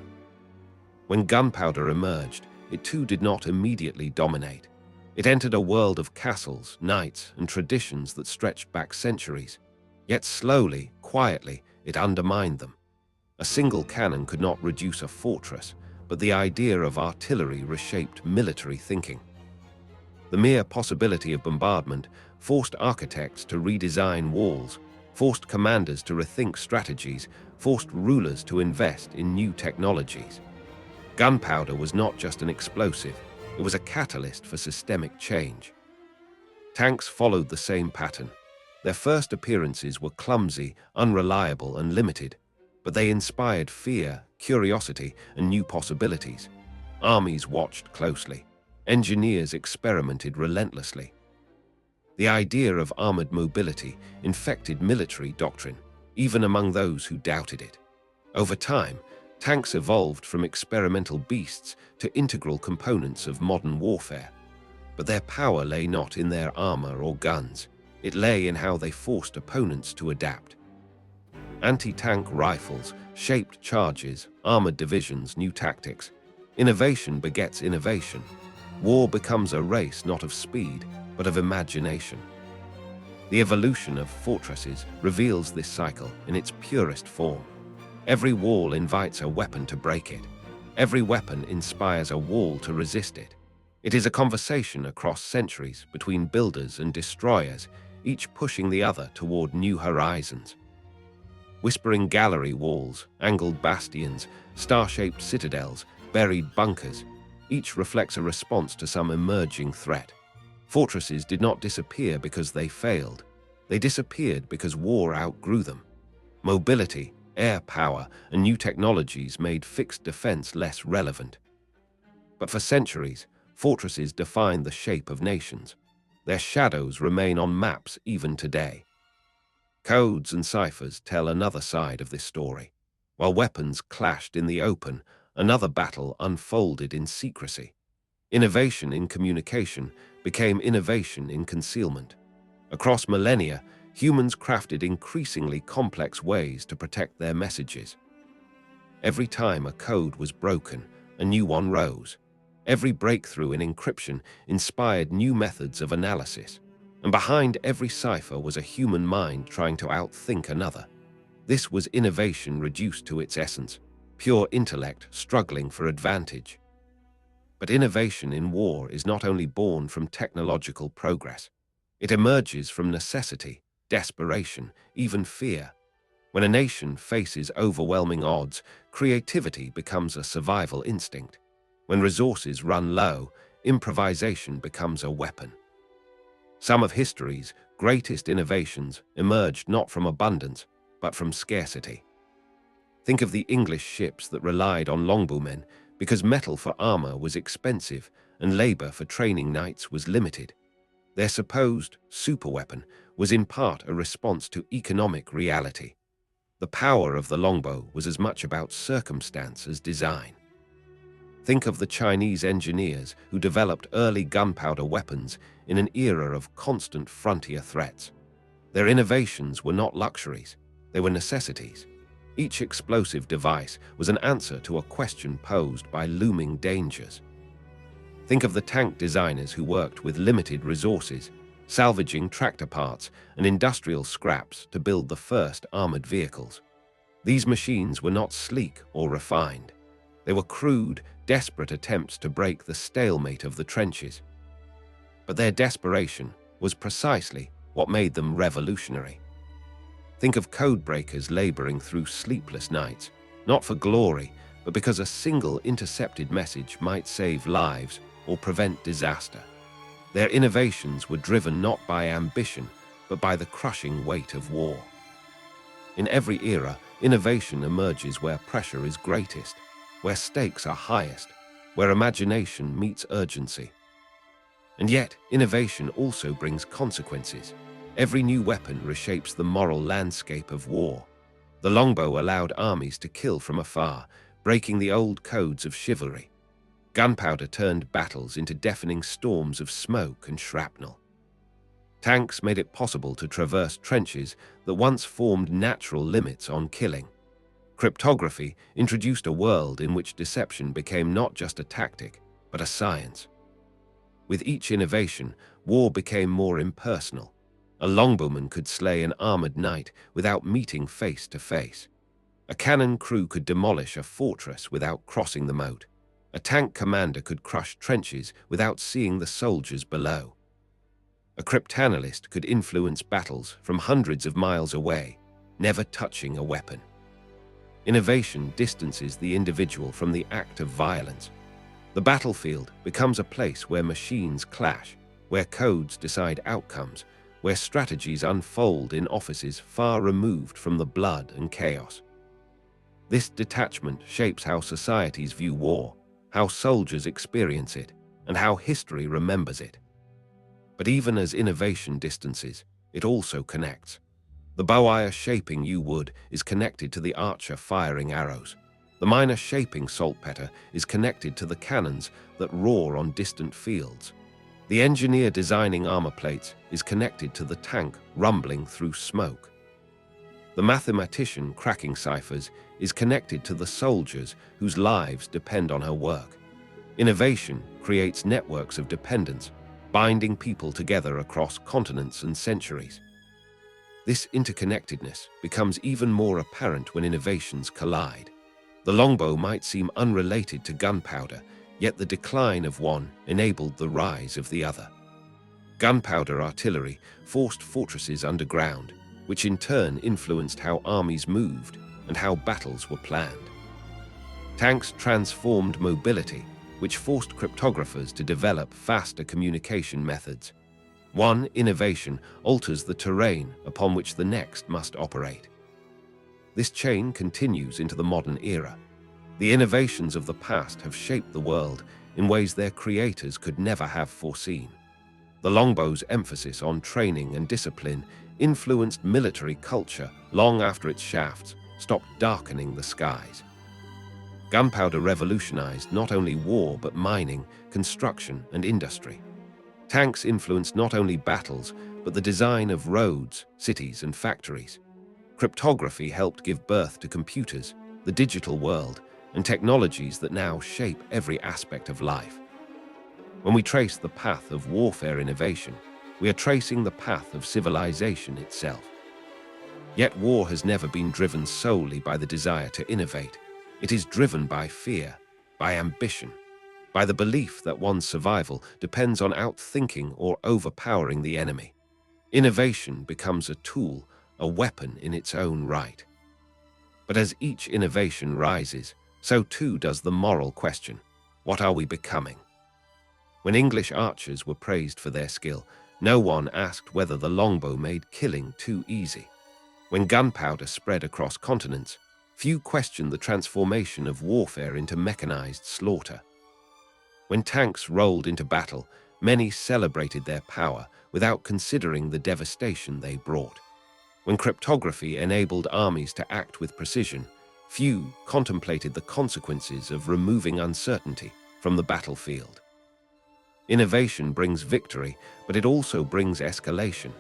When gunpowder emerged, it too did not immediately dominate. It entered a world of castles, knights, and traditions that stretched back centuries. Yet slowly, quietly, it undermined them. A single cannon could not reduce a fortress, but the idea of artillery reshaped military thinking. The mere possibility of bombardment forced architects to redesign walls, forced commanders to rethink strategies, forced rulers to invest in new technologies. Gunpowder was not just an explosive, it was a catalyst for systemic change. Tanks followed the same pattern. Their first appearances were clumsy, unreliable, and limited, but they inspired fear, curiosity, and new possibilities. Armies watched closely. Engineers experimented relentlessly. The idea of armored mobility infected military doctrine, even among those who doubted it. Over time, tanks evolved from experimental beasts to integral components of modern warfare. But their power lay not in their armor or guns. It lay in how they forced opponents to adapt. Anti-tank rifles, shaped charges, armored divisions, new tactics. Innovation begets innovation. War becomes a race not of speed, but of imagination. The evolution of fortresses reveals this cycle in its purest form. Every wall invites a weapon to break it. Every weapon inspires a wall to resist it. It is a conversation across centuries between builders and destroyers, each pushing the other toward new horizons. Whispering gallery walls, angled bastions, star-shaped citadels, buried bunkers, each reflects a response to some emerging threat. Fortresses did not disappear because they failed. They disappeared because war outgrew them. Mobility, air power, and new technologies made fixed defense less relevant. But for centuries, fortresses defined the shape of nations. Their shadows remain on maps even today. Codes and ciphers tell another side of this story. While weapons clashed in the open, another battle unfolded in secrecy. Innovation in communication became innovation in concealment. Across millennia, humans crafted increasingly complex ways to protect their messages. Every time a code was broken, a new one rose. Every breakthrough in encryption inspired new methods of analysis. And behind every cipher was a human mind trying to outthink another. This was innovation reduced to its essence, pure intellect struggling for advantage. But innovation in war is not only born from technological progress. It emerges from necessity, desperation, even fear. When a nation faces overwhelming odds, creativity becomes a survival instinct. When resources run low, improvisation becomes a weapon. Some of history's greatest innovations emerged not from abundance, but from scarcity. Think of the English ships that relied on longbowmen because metal for armor was expensive and labor for training knights was limited. Their supposed superweapon was in part a response to economic reality. The power of the longbow was as much about circumstance as design. Think of the Chinese engineers who developed early gunpowder weapons in an era of constant frontier threats. Their innovations were not luxuries, they were necessities. Each explosive device was an answer to a question posed by looming dangers. Think of the tank designers who worked with limited resources, salvaging tractor parts and industrial scraps to build the first armored vehicles. These machines were not sleek or refined. They were crude, desperate attempts to break the stalemate of the trenches. But their desperation was precisely what made them revolutionary. Think of code breakers laboring through sleepless nights, not for glory, but because a single intercepted message might save lives or prevent disaster. Their innovations were driven not by ambition, but by the crushing weight of war. In every era, innovation emerges where pressure is greatest, where stakes are highest, where imagination meets urgency. And yet, innovation also brings consequences. Every new weapon reshapes the moral landscape of war. The longbow allowed armies to kill from afar, breaking the old codes of chivalry. Gunpowder turned battles into deafening storms of smoke and shrapnel. Tanks made it possible to traverse trenches that once formed natural limits on killing. Cryptography introduced a world in which deception became not just a tactic, but a science. With each innovation, war became more impersonal. A longbowman could slay an armored knight without meeting face to face. A cannon crew could demolish a fortress without crossing the moat. A tank commander could crush trenches without seeing the soldiers below. A cryptanalyst could influence battles from hundreds of miles away, never touching a weapon. Innovation distances the individual from the act of violence. The battlefield becomes a place where machines clash, where codes decide outcomes, where strategies unfold in offices far removed from the blood and chaos. This detachment shapes how societies view war, how soldiers experience it, and how history remembers it. But even as innovation distances, it also connects. The bowyer shaping yew wood is connected to the archer firing arrows. The miner shaping saltpeter is connected to the cannons that roar on distant fields. The engineer designing armor plates is connected to the tank rumbling through smoke. The mathematician cracking ciphers is connected to the soldiers whose lives depend on her work. Innovation creates networks of dependence, binding people together across continents and centuries. This interconnectedness becomes even more apparent when innovations collide. The longbow might seem unrelated to gunpowder, yet the decline of one enabled the rise of the other. Gunpowder artillery forced fortresses underground, which in turn influenced how armies moved and how battles were planned. Tanks transformed mobility, which forced cryptographers to develop faster communication methods. One innovation alters the terrain upon which the next must operate. This chain continues into the modern era. The innovations of the past have shaped the world in ways their creators could never have foreseen. The longbow's emphasis on training and discipline influenced military culture long after its shafts stopped darkening the skies. Gunpowder revolutionized not only war but mining, construction, and industry. Tanks influenced not only battles but the design of roads, cities, and factories. Cryptography helped give birth to computers, the digital world, and technologies that now shape every aspect of life. When we trace the path of warfare innovation, we are tracing the path of civilization itself. Yet war has never been driven solely by the desire to innovate. It is driven by fear, by ambition, by the belief that one's survival depends on outthinking or overpowering the enemy. Innovation becomes a tool, a weapon in its own right. But as each innovation rises, so too does the moral question: what are we becoming? When English archers were praised for their skill, no one asked whether the longbow made killing too easy. When gunpowder spread across continents, few questioned the transformation of warfare into mechanized slaughter. When tanks rolled into battle, many celebrated their power without considering the devastation they brought. When cryptography enabled armies to act with precision, few contemplated the consequences of removing uncertainty from the battlefield. Innovation brings victory, but it also brings escalation.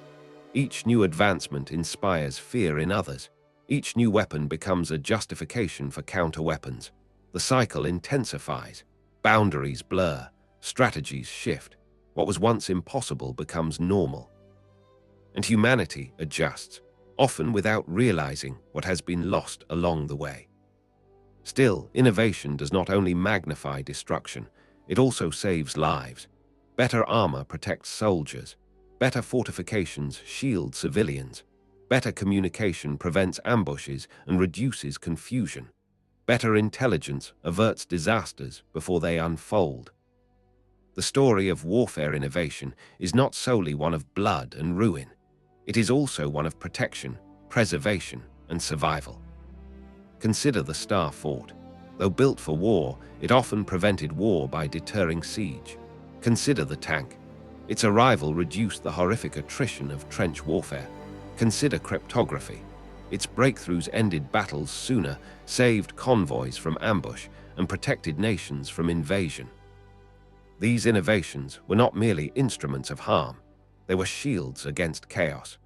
Each new advancement inspires fear in others. Each new weapon becomes a justification for counter-weapons. The cycle intensifies. Boundaries blur. Strategies shift. What was once impossible becomes normal. And humanity adjusts, often without realizing what has been lost along the way. Still, innovation does not only magnify destruction, it also saves lives. Better armor protects soldiers. Better fortifications shield civilians. Better communication prevents ambushes and reduces confusion. Better intelligence averts disasters before they unfold. The story of warfare innovation is not solely one of blood and ruin. It is also one of protection, preservation, and survival. Consider the Star Fort. Though built for war, it often prevented war by deterring siege. Consider the tank. Its arrival reduced the horrific attrition of trench warfare. Consider cryptography. Its breakthroughs ended battles sooner, saved convoys from ambush, and protected nations from invasion. These innovations were not merely instruments of harm, they were shields against chaos.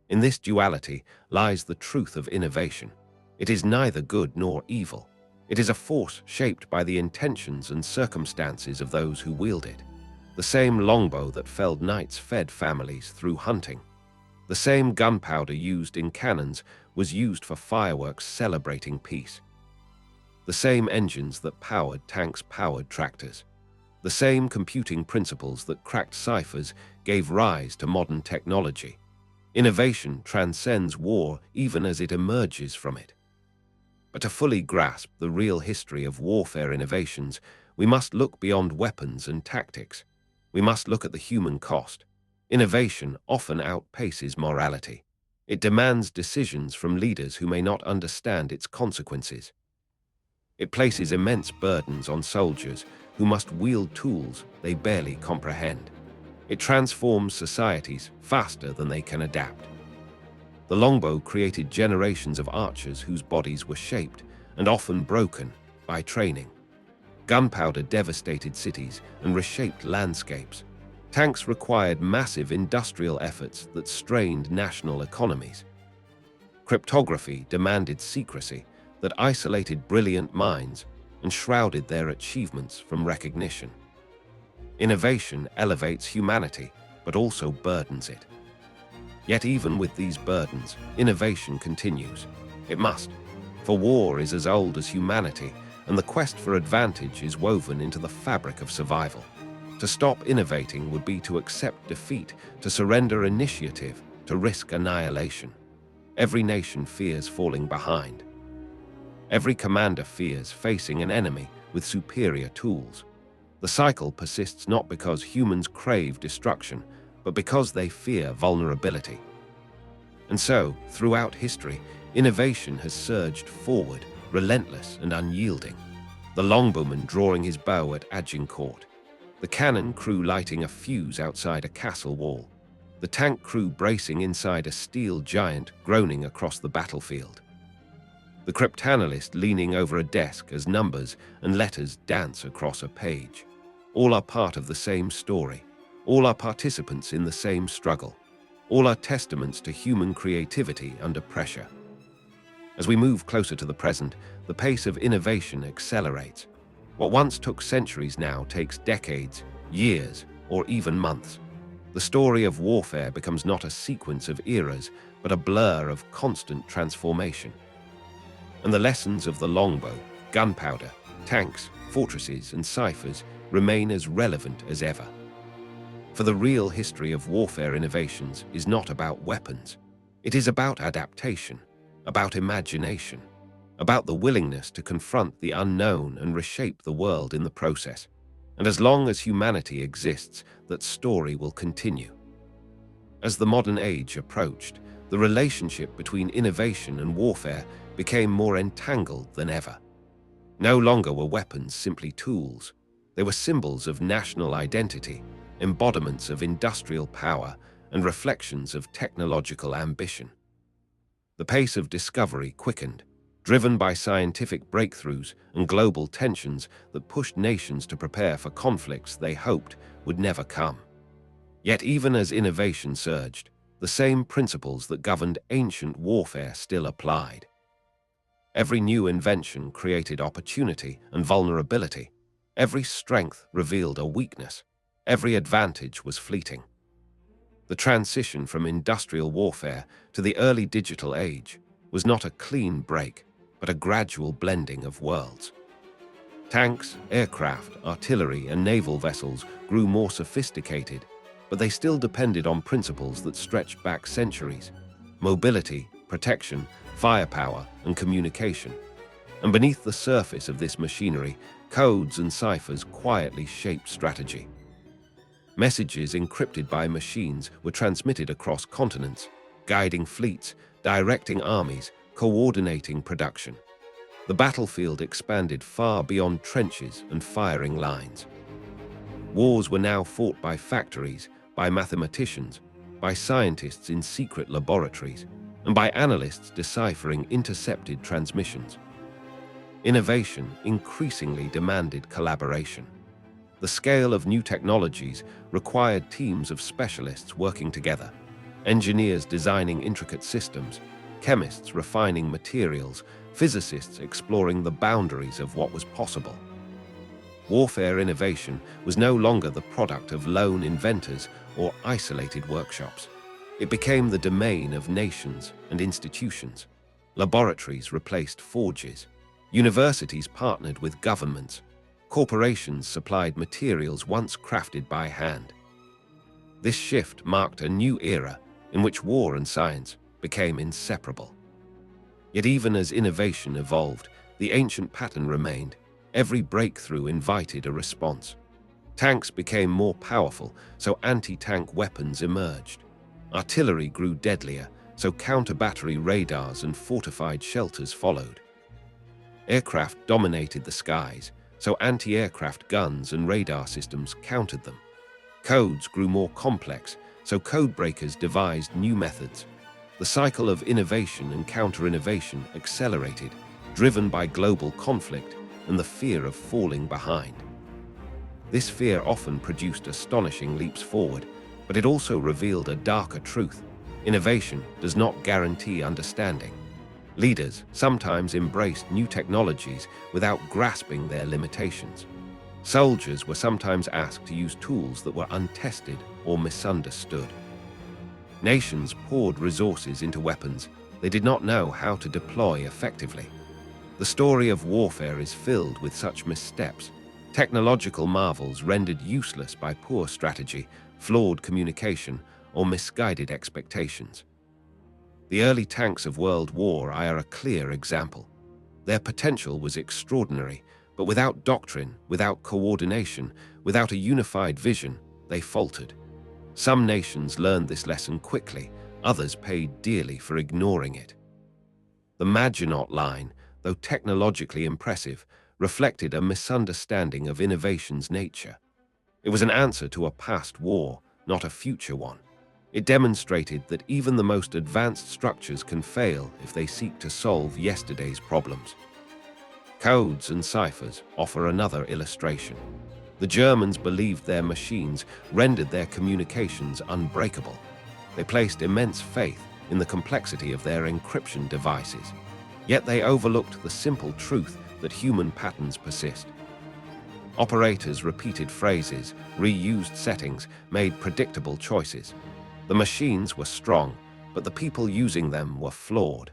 In this duality lies the truth of innovation. It is neither good nor evil. It is a force shaped by the intentions and circumstances of those who wield it. The same longbow that felled knights fed families through hunting. The same gunpowder used in cannons was used for fireworks celebrating peace. The same engines that powered tanks powered tractors. The same computing principles that cracked ciphers gave rise to modern technology. Innovation transcends war even as it emerges from it. But to fully grasp the real history of warfare innovations, we must look beyond weapons and tactics. We must look at the human cost. Innovation often outpaces morality. It demands decisions from leaders who may not understand its consequences. It places immense burdens on soldiers who must wield tools they barely comprehend. It transforms societies faster than they can adapt. The longbow created generations of archers whose bodies were shaped and often broken by training. Gunpowder devastated cities and reshaped landscapes. Tanks required massive industrial efforts that strained national economies. Cryptography demanded secrecy that isolated brilliant minds and shrouded their achievements from recognition. Innovation elevates humanity, but also burdens it. Yet even with these burdens, innovation continues. It must, for war is as old as humanity, and the quest for advantage is woven into the fabric of survival. To stop innovating would be to accept defeat, to surrender initiative, to risk annihilation. Every nation fears falling behind. Every commander fears facing an enemy with superior tools. The cycle persists not because humans crave destruction, but because they fear vulnerability. And so, throughout history, innovation has surged forward, relentless and unyielding. The longbowman drawing his bow at Agincourt, the cannon crew lighting a fuse outside a castle wall, the tank crew bracing inside a steel giant groaning across the battlefield, the cryptanalyst leaning over a desk as numbers and letters dance across a page. All are part of the same story. All are participants in the same struggle. All are testaments to human creativity under pressure. As we move closer to the present, the pace of innovation accelerates. What once took centuries now takes decades, years, or even months. The story of warfare becomes not a sequence of eras, but a blur of constant transformation. And the lessons of the longbow, gunpowder, tanks, fortresses, and ciphers remain as relevant as ever. For the real history of warfare innovations is not about weapons. It is about adaptation, about imagination, about the willingness to confront the unknown and reshape the world in the process. And as long as humanity exists, that story will continue. As the modern age approached, the relationship between innovation and warfare became more entangled than ever. No longer were weapons simply tools. They were symbols of national identity, embodiments of industrial power, and reflections of technological ambition. The pace of discovery quickened, driven by scientific breakthroughs and global tensions that pushed nations to prepare for conflicts they hoped would never come. Yet even as innovation surged, the same principles that governed ancient warfare still applied. Every new invention created opportunity and vulnerability. Every strength revealed a weakness. Every advantage was fleeting. The transition from industrial warfare to the early digital age was not a clean break, but a gradual blending of worlds. Tanks, aircraft, artillery, and naval vessels grew more sophisticated, but they still depended on principles that stretched back centuries: mobility, protection, firepower, and communication. And beneath the surface of this machinery, codes and ciphers quietly shaped strategy. Messages encrypted by machines were transmitted across continents, guiding fleets, directing armies, coordinating production. The battlefield expanded far beyond trenches and firing lines. Wars were now fought by factories, by mathematicians, by scientists in secret laboratories, and by analysts deciphering intercepted transmissions. Innovation increasingly demanded collaboration. The scale of new technologies required teams of specialists working together, engineers designing intricate systems, chemists refining materials, physicists exploring the boundaries of what was possible. Warfare innovation was no longer the product of lone inventors or isolated workshops. It became the domain of nations and institutions. Laboratories replaced forges. Universities partnered with governments. Corporations supplied materials once crafted by hand. This shift marked a new era in which war and science became inseparable. Yet even as innovation evolved, the ancient pattern remained. Every breakthrough invited a response. Tanks became more powerful, so anti-tank weapons emerged. Artillery grew deadlier, so counter-battery radars and fortified shelters followed. Aircraft dominated the skies, so anti-aircraft guns and radar systems countered them. Codes grew more complex, so codebreakers devised new methods. The cycle of innovation and counter-innovation accelerated, driven by global conflict and the fear of falling behind. This fear often produced astonishing leaps forward, but it also revealed a darker truth. Innovation does not guarantee understanding. Leaders sometimes embraced new technologies without grasping their limitations. Soldiers were sometimes asked to use tools that were untested or misunderstood. Nations poured resources into weapons they did not know how to deploy effectively. The story of warfare is filled with such missteps, technological marvels rendered useless by poor strategy, flawed communication, or misguided expectations. The early tanks of World War I are a clear example. Their potential was extraordinary, but without doctrine, without coordination, without a unified vision, they faltered. Some nations learned this lesson quickly, others paid dearly for ignoring it. The Maginot Line, though technologically impressive, reflected a misunderstanding of innovation's nature. It was an answer to a past war, not a future one. It demonstrated that even the most advanced structures can fail if they seek to solve yesterday's problems. Codes and ciphers offer another illustration. The Germans believed their machines rendered their communications unbreakable. They placed immense faith in the complexity of their encryption devices. Yet they overlooked the simple truth that human patterns persist. Operators repeated phrases, reused settings, made predictable choices. The machines were strong, but the people using them were flawed.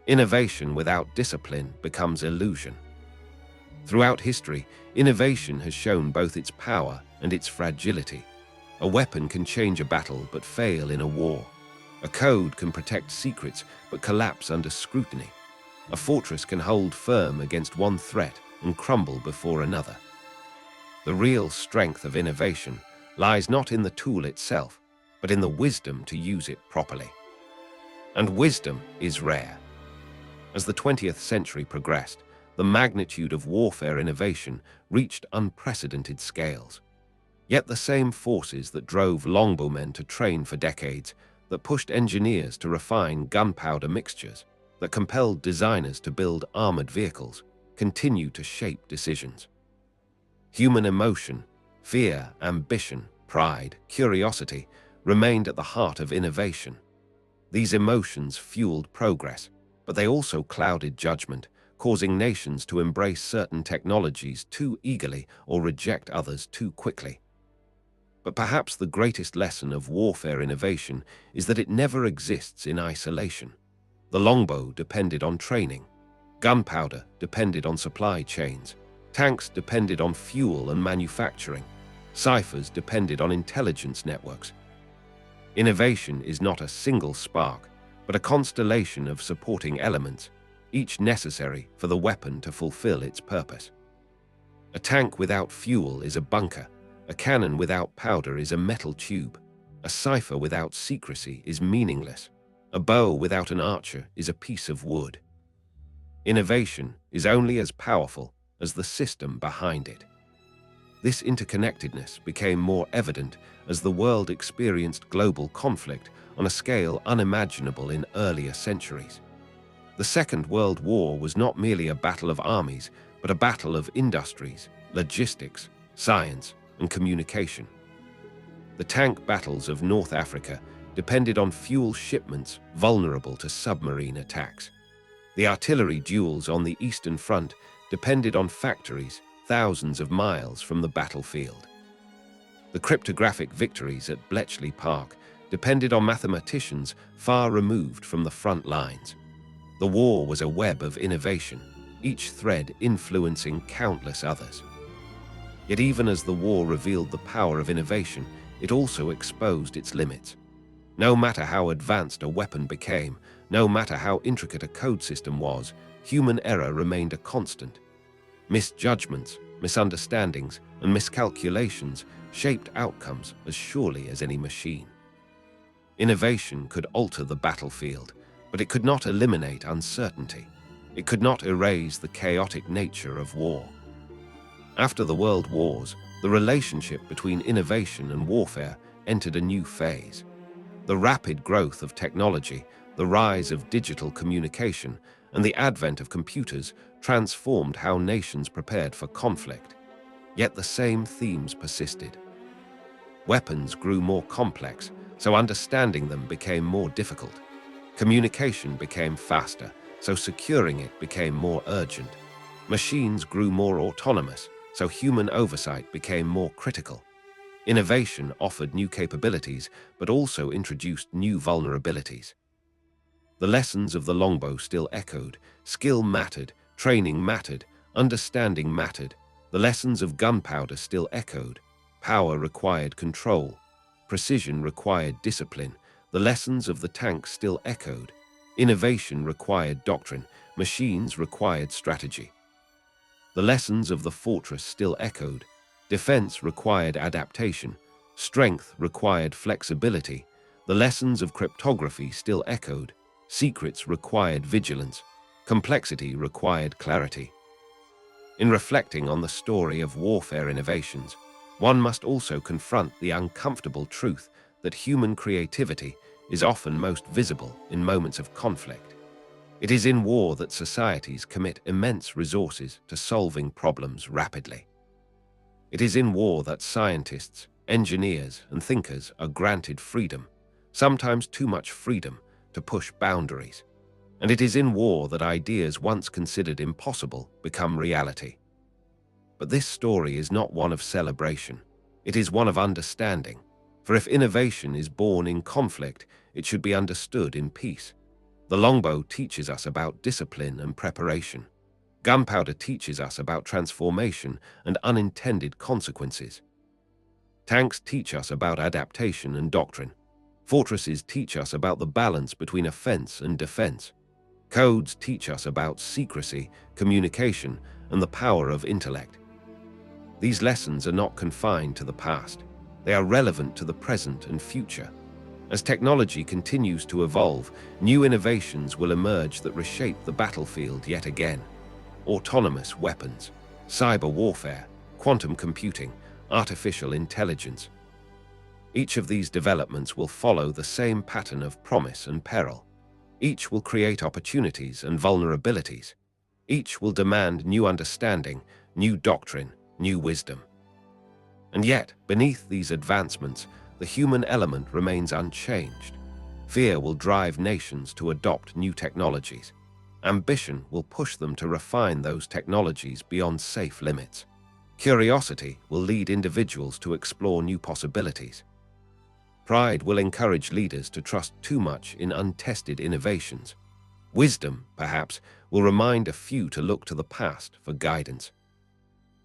Innovation without discipline becomes illusion. Throughout history, innovation has shown both its power and its fragility. A weapon can change a battle but fail in a war. A code can protect secrets but collapse under scrutiny. A fortress can hold firm against one threat and crumble before another. The real strength of innovation lies not in the tool itself, but in the wisdom to use it properly. And wisdom is rare. As the 20th century progressed, the magnitude of warfare innovation reached unprecedented scales. Yet the same forces that drove longbowmen to train for decades, that pushed engineers to refine gunpowder mixtures, that compelled designers to build armored vehicles, continue to shape decisions. Human emotion, fear, ambition, pride, curiosity remained at the heart of innovation. These emotions fueled progress, but they also clouded judgment, causing nations to embrace certain technologies too eagerly or reject others too quickly. But perhaps the greatest lesson of warfare innovation is that it never exists in isolation. The longbow depended on training. Gunpowder depended on supply chains. Tanks depended on fuel and manufacturing. Ciphers depended on intelligence networks. Innovation is not a single spark, but a constellation of supporting elements, each necessary for the weapon to fulfill its purpose. A tank without fuel is a bunker. A cannon without powder is a metal tube. A cipher without secrecy is meaningless. A bow without an archer is a piece of wood. Innovation is only as powerful as the system behind it. This interconnectedness became more evident as the world experienced global conflict on a scale unimaginable in earlier centuries. The Second World War was not merely a battle of armies, but a battle of industries, logistics, science, and communication. The tank battles of North Africa depended on fuel shipments vulnerable to submarine attacks. The artillery duels on the Eastern Front depended on factories thousands of miles from the battlefield. The cryptographic victories at Bletchley Park depended on mathematicians far removed from the front lines. The war was a web of innovation, each thread influencing countless others. Yet even as the war revealed the power of innovation, it also exposed its limits. No matter how advanced a weapon became, no matter how intricate a code system was, human error remained a constant. Misjudgments, misunderstandings, and miscalculations shaped outcomes as surely as any machine. Innovation could alter the battlefield, but it could not eliminate uncertainty. It could not erase the chaotic nature of war. After the World Wars, the relationship between innovation and warfare entered a new phase. The rapid growth of technology, the rise of digital communication, and the advent of computers transformed how nations prepared for conflict. Yet the same themes persisted. Weapons grew more complex, so understanding them became more difficult. Communication became faster, so securing it became more urgent. Machines grew more autonomous, so human oversight became more critical. Innovation offered new capabilities, but also introduced new vulnerabilities. The lessons of the longbow still echoed. Skill mattered, training mattered, understanding mattered. The lessons of gunpowder still echoed. Power required control. Precision required discipline. The lessons of the tank still echoed. Innovation required doctrine. Machines required strategy. The lessons of the fortress still echoed. Defense required adaptation. Strength required flexibility. The lessons of cryptography still echoed. Secrets required vigilance. Complexity required clarity. In reflecting on the story of warfare innovations, one must also confront the uncomfortable truth that human creativity is often most visible in moments of conflict. It is in war that societies commit immense resources to solving problems rapidly. It is in war that scientists, engineers, and thinkers are granted freedom, sometimes too much freedom, to push boundaries. And it is in war that ideas once considered impossible become reality. But this story is not one of celebration. It is one of understanding. For if innovation is born in conflict, it should be understood in peace. The longbow teaches us about discipline and preparation. Gunpowder teaches us about transformation and unintended consequences. Tanks teach us about adaptation and doctrine. Fortresses teach us about the balance between offense and defense. Codes teach us about secrecy, communication, and the power of intellect. These lessons are not confined to the past. They are relevant to the present and future. As technology continues to evolve, new innovations will emerge that reshape the battlefield yet again. Autonomous weapons, cyber warfare, quantum computing, artificial intelligence. Each of these developments will follow the same pattern of promise and peril. Each will create opportunities and vulnerabilities. Each will demand new understanding, new doctrine, new wisdom. And yet, beneath these advancements, the human element remains unchanged. Fear will drive nations to adopt new technologies. Ambition will push them to refine those technologies beyond safe limits. Curiosity will lead individuals to explore new possibilities. Pride will encourage leaders to trust too much in untested innovations. Wisdom, perhaps, will remind a few to look to the past for guidance.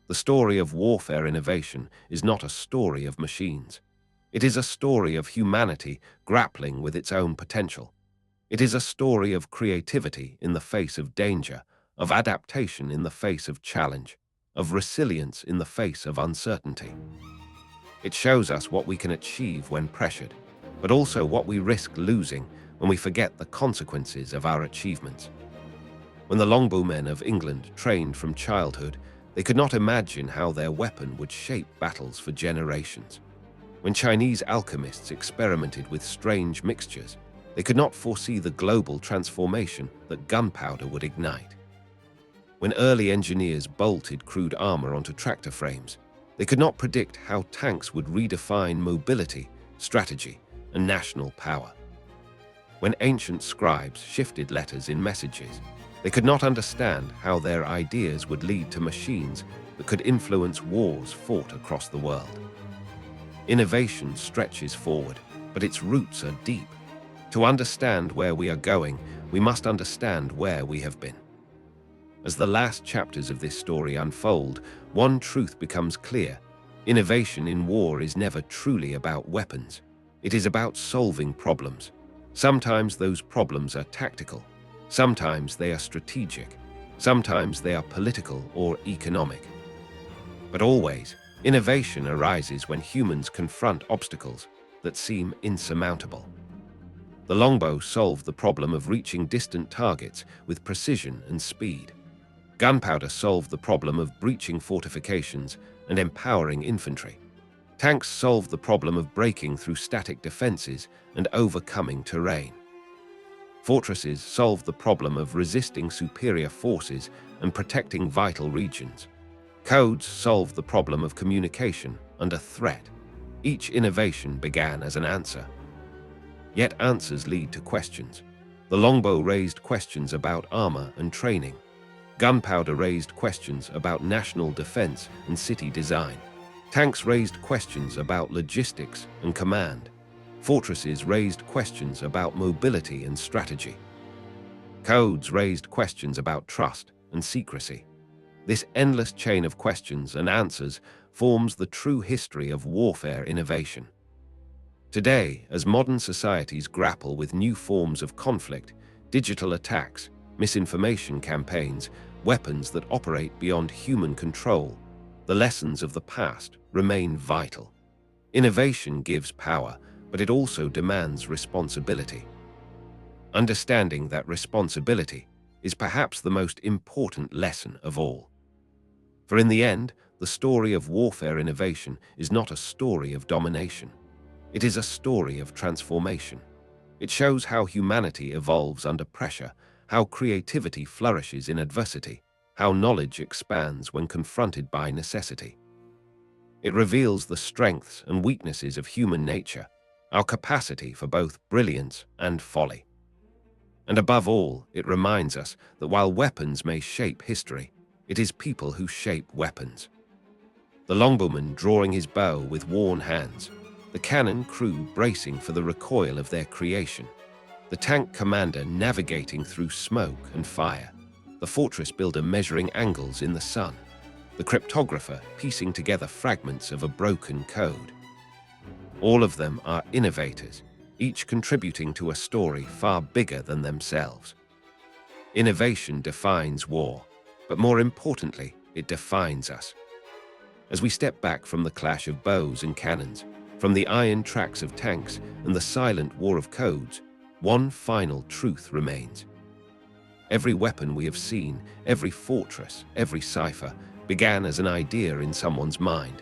The story of warfare innovation is not a story of machines. It is a story of humanity grappling with its own potential. It is a story of creativity in the face of danger, of adaptation in the face of challenge, of resilience in the face of uncertainty. It shows us what we can achieve when pressured, but also what we risk losing when we forget the consequences of our achievements. When the longbowmen of England trained from childhood, they could not imagine how their weapon would shape battles for generations. When Chinese alchemists experimented with strange mixtures, they could not foresee the global transformation that gunpowder would ignite. When early engineers bolted crude armor onto tractor frames, they could not predict how tanks would redefine mobility, strategy, and national power. When ancient scribes shifted letters in messages, They could not understand how their ideas would lead to machines that could influence wars fought across the world. Innovation stretches forward, but its roots are deep. To understand where we are going, we must understand where we have been. As the last chapters of this story unfold, one truth becomes clear. Innovation in war is never truly about weapons. It is about solving problems. Sometimes those problems are tactical. Sometimes they are strategic. Sometimes they are political or economic. But always, innovation arises when humans confront obstacles that seem insurmountable. The longbow solved the problem of reaching distant targets with precision and speed. Gunpowder solved the problem of breaching fortifications and empowering infantry. Tanks solved the problem of breaking through static defenses and overcoming terrain. Fortresses solved the problem of resisting superior forces and protecting vital regions. Codes solved the problem of communication under threat. Each innovation began as an answer. Yet answers lead to questions. The longbow raised questions about armor and training. Gunpowder raised questions about national defense and city design. Tanks raised questions about logistics and command. Fortresses raised questions about mobility and strategy. Codes raised questions about trust and secrecy. This endless chain of questions and answers forms the true history of warfare innovation. Today, as modern societies grapple with new forms of conflict, digital attacks, misinformation campaigns, weapons that operate beyond human control, the lessons of the past remain vital. Innovation gives power, but it also demands responsibility. Understanding that responsibility is perhaps the most important lesson of all. For in the end, the story of warfare innovation is not a story of domination. It is a story of transformation. It shows how humanity evolves under pressure, how creativity flourishes in adversity, how knowledge expands when confronted by necessity. It reveals the strengths and weaknesses of human nature, our capacity for both brilliance and folly. And above all, it reminds us that while weapons may shape history, it is people who shape weapons. The longbowman drawing his bow with worn hands, the cannon crew bracing for the recoil of their creation, the tank commander navigating through smoke and fire, the fortress builder measuring angles in the sun, the cryptographer piecing together fragments of a broken code. All of them are innovators, each contributing to a story far bigger than themselves. Innovation defines war, but more importantly, it defines us. As we step back from the clash of bows and cannons, from the iron tracks of tanks and the silent war of codes, one final truth remains. Every weapon we have seen, every fortress, every cipher, began as an idea in someone's mind.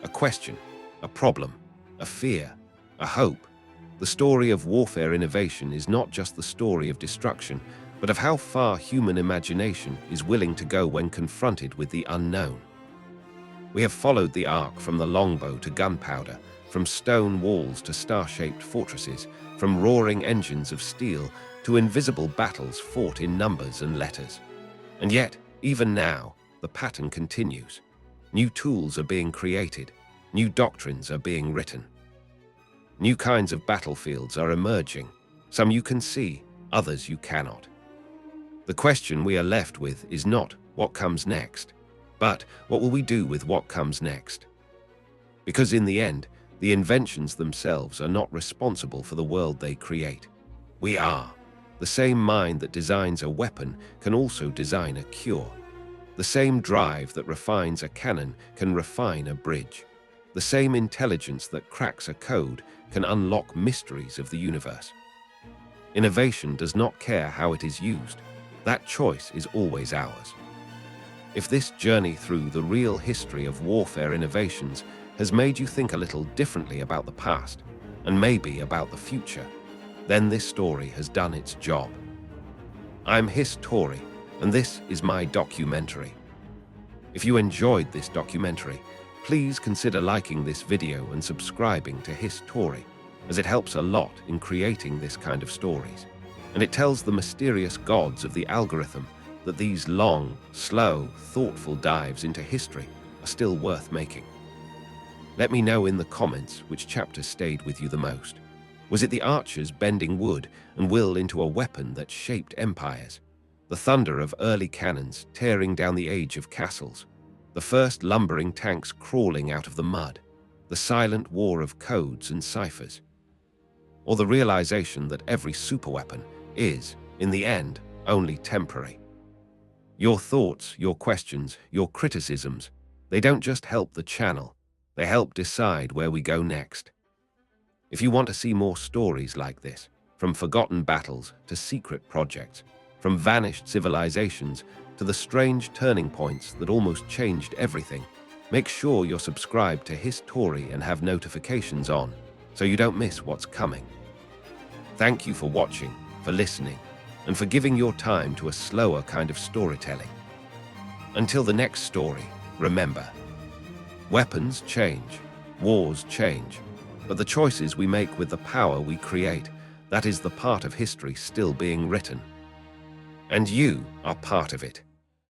A question, a problem, a fear, a hope. The story of warfare innovation is not just the story of destruction, but of how far human imagination is willing to go when confronted with the unknown. We have followed the arc from the longbow to gunpowder, from stone walls to star-shaped fortresses, from roaring engines of steel to invisible battles fought in numbers and letters. And yet, even now, the pattern continues. New tools are being created, new doctrines are being written. New kinds of battlefields are emerging, some you can see, others you cannot. The question we are left with is not what comes next, but what will we do with what comes next? Because in the end, the inventions themselves are not responsible for the world they create. We are. The same mind that designs a weapon can also design a cure. The same drive that refines a cannon can refine a bridge. The same intelligence that cracks a code can unlock mysteries of the universe. Innovation does not care how it is used. That choice is always ours. If this journey through the real history of warfare innovations has made you think a little differently about the past, and maybe about the future, then this story has done its job. I'm Hiss Tory, and this is my documentary. If you enjoyed this documentary, please consider liking this video and subscribing to Hiss Tory, as it helps a lot in creating this kind of stories. And it tells the mysterious gods of the algorithm that these long, slow, thoughtful dives into history are still worth making. Let me know in the comments which chapter stayed with you the most. Was it the archers bending wood and will into a weapon that shaped empires? The thunder of early cannons tearing down the age of castles? The first lumbering tanks crawling out of the mud? The silent war of codes and ciphers? Or the realization that every superweapon is, in the end, only temporary? Your thoughts, your questions, your criticisms, they don't just help the channel, they help decide where we go next. If you want to see more stories like this, from forgotten battles to secret projects, from vanished civilizations to the strange turning points that almost changed everything, make sure you're subscribed to Hiss Tory and have notifications on, so you don't miss what's coming. Thank you for watching, for listening, and for giving your time to a slower kind of storytelling. Until the next story, remember, weapons change, wars change, but the choices we make with the power we create, that is the part of history still being written. And you are part of it.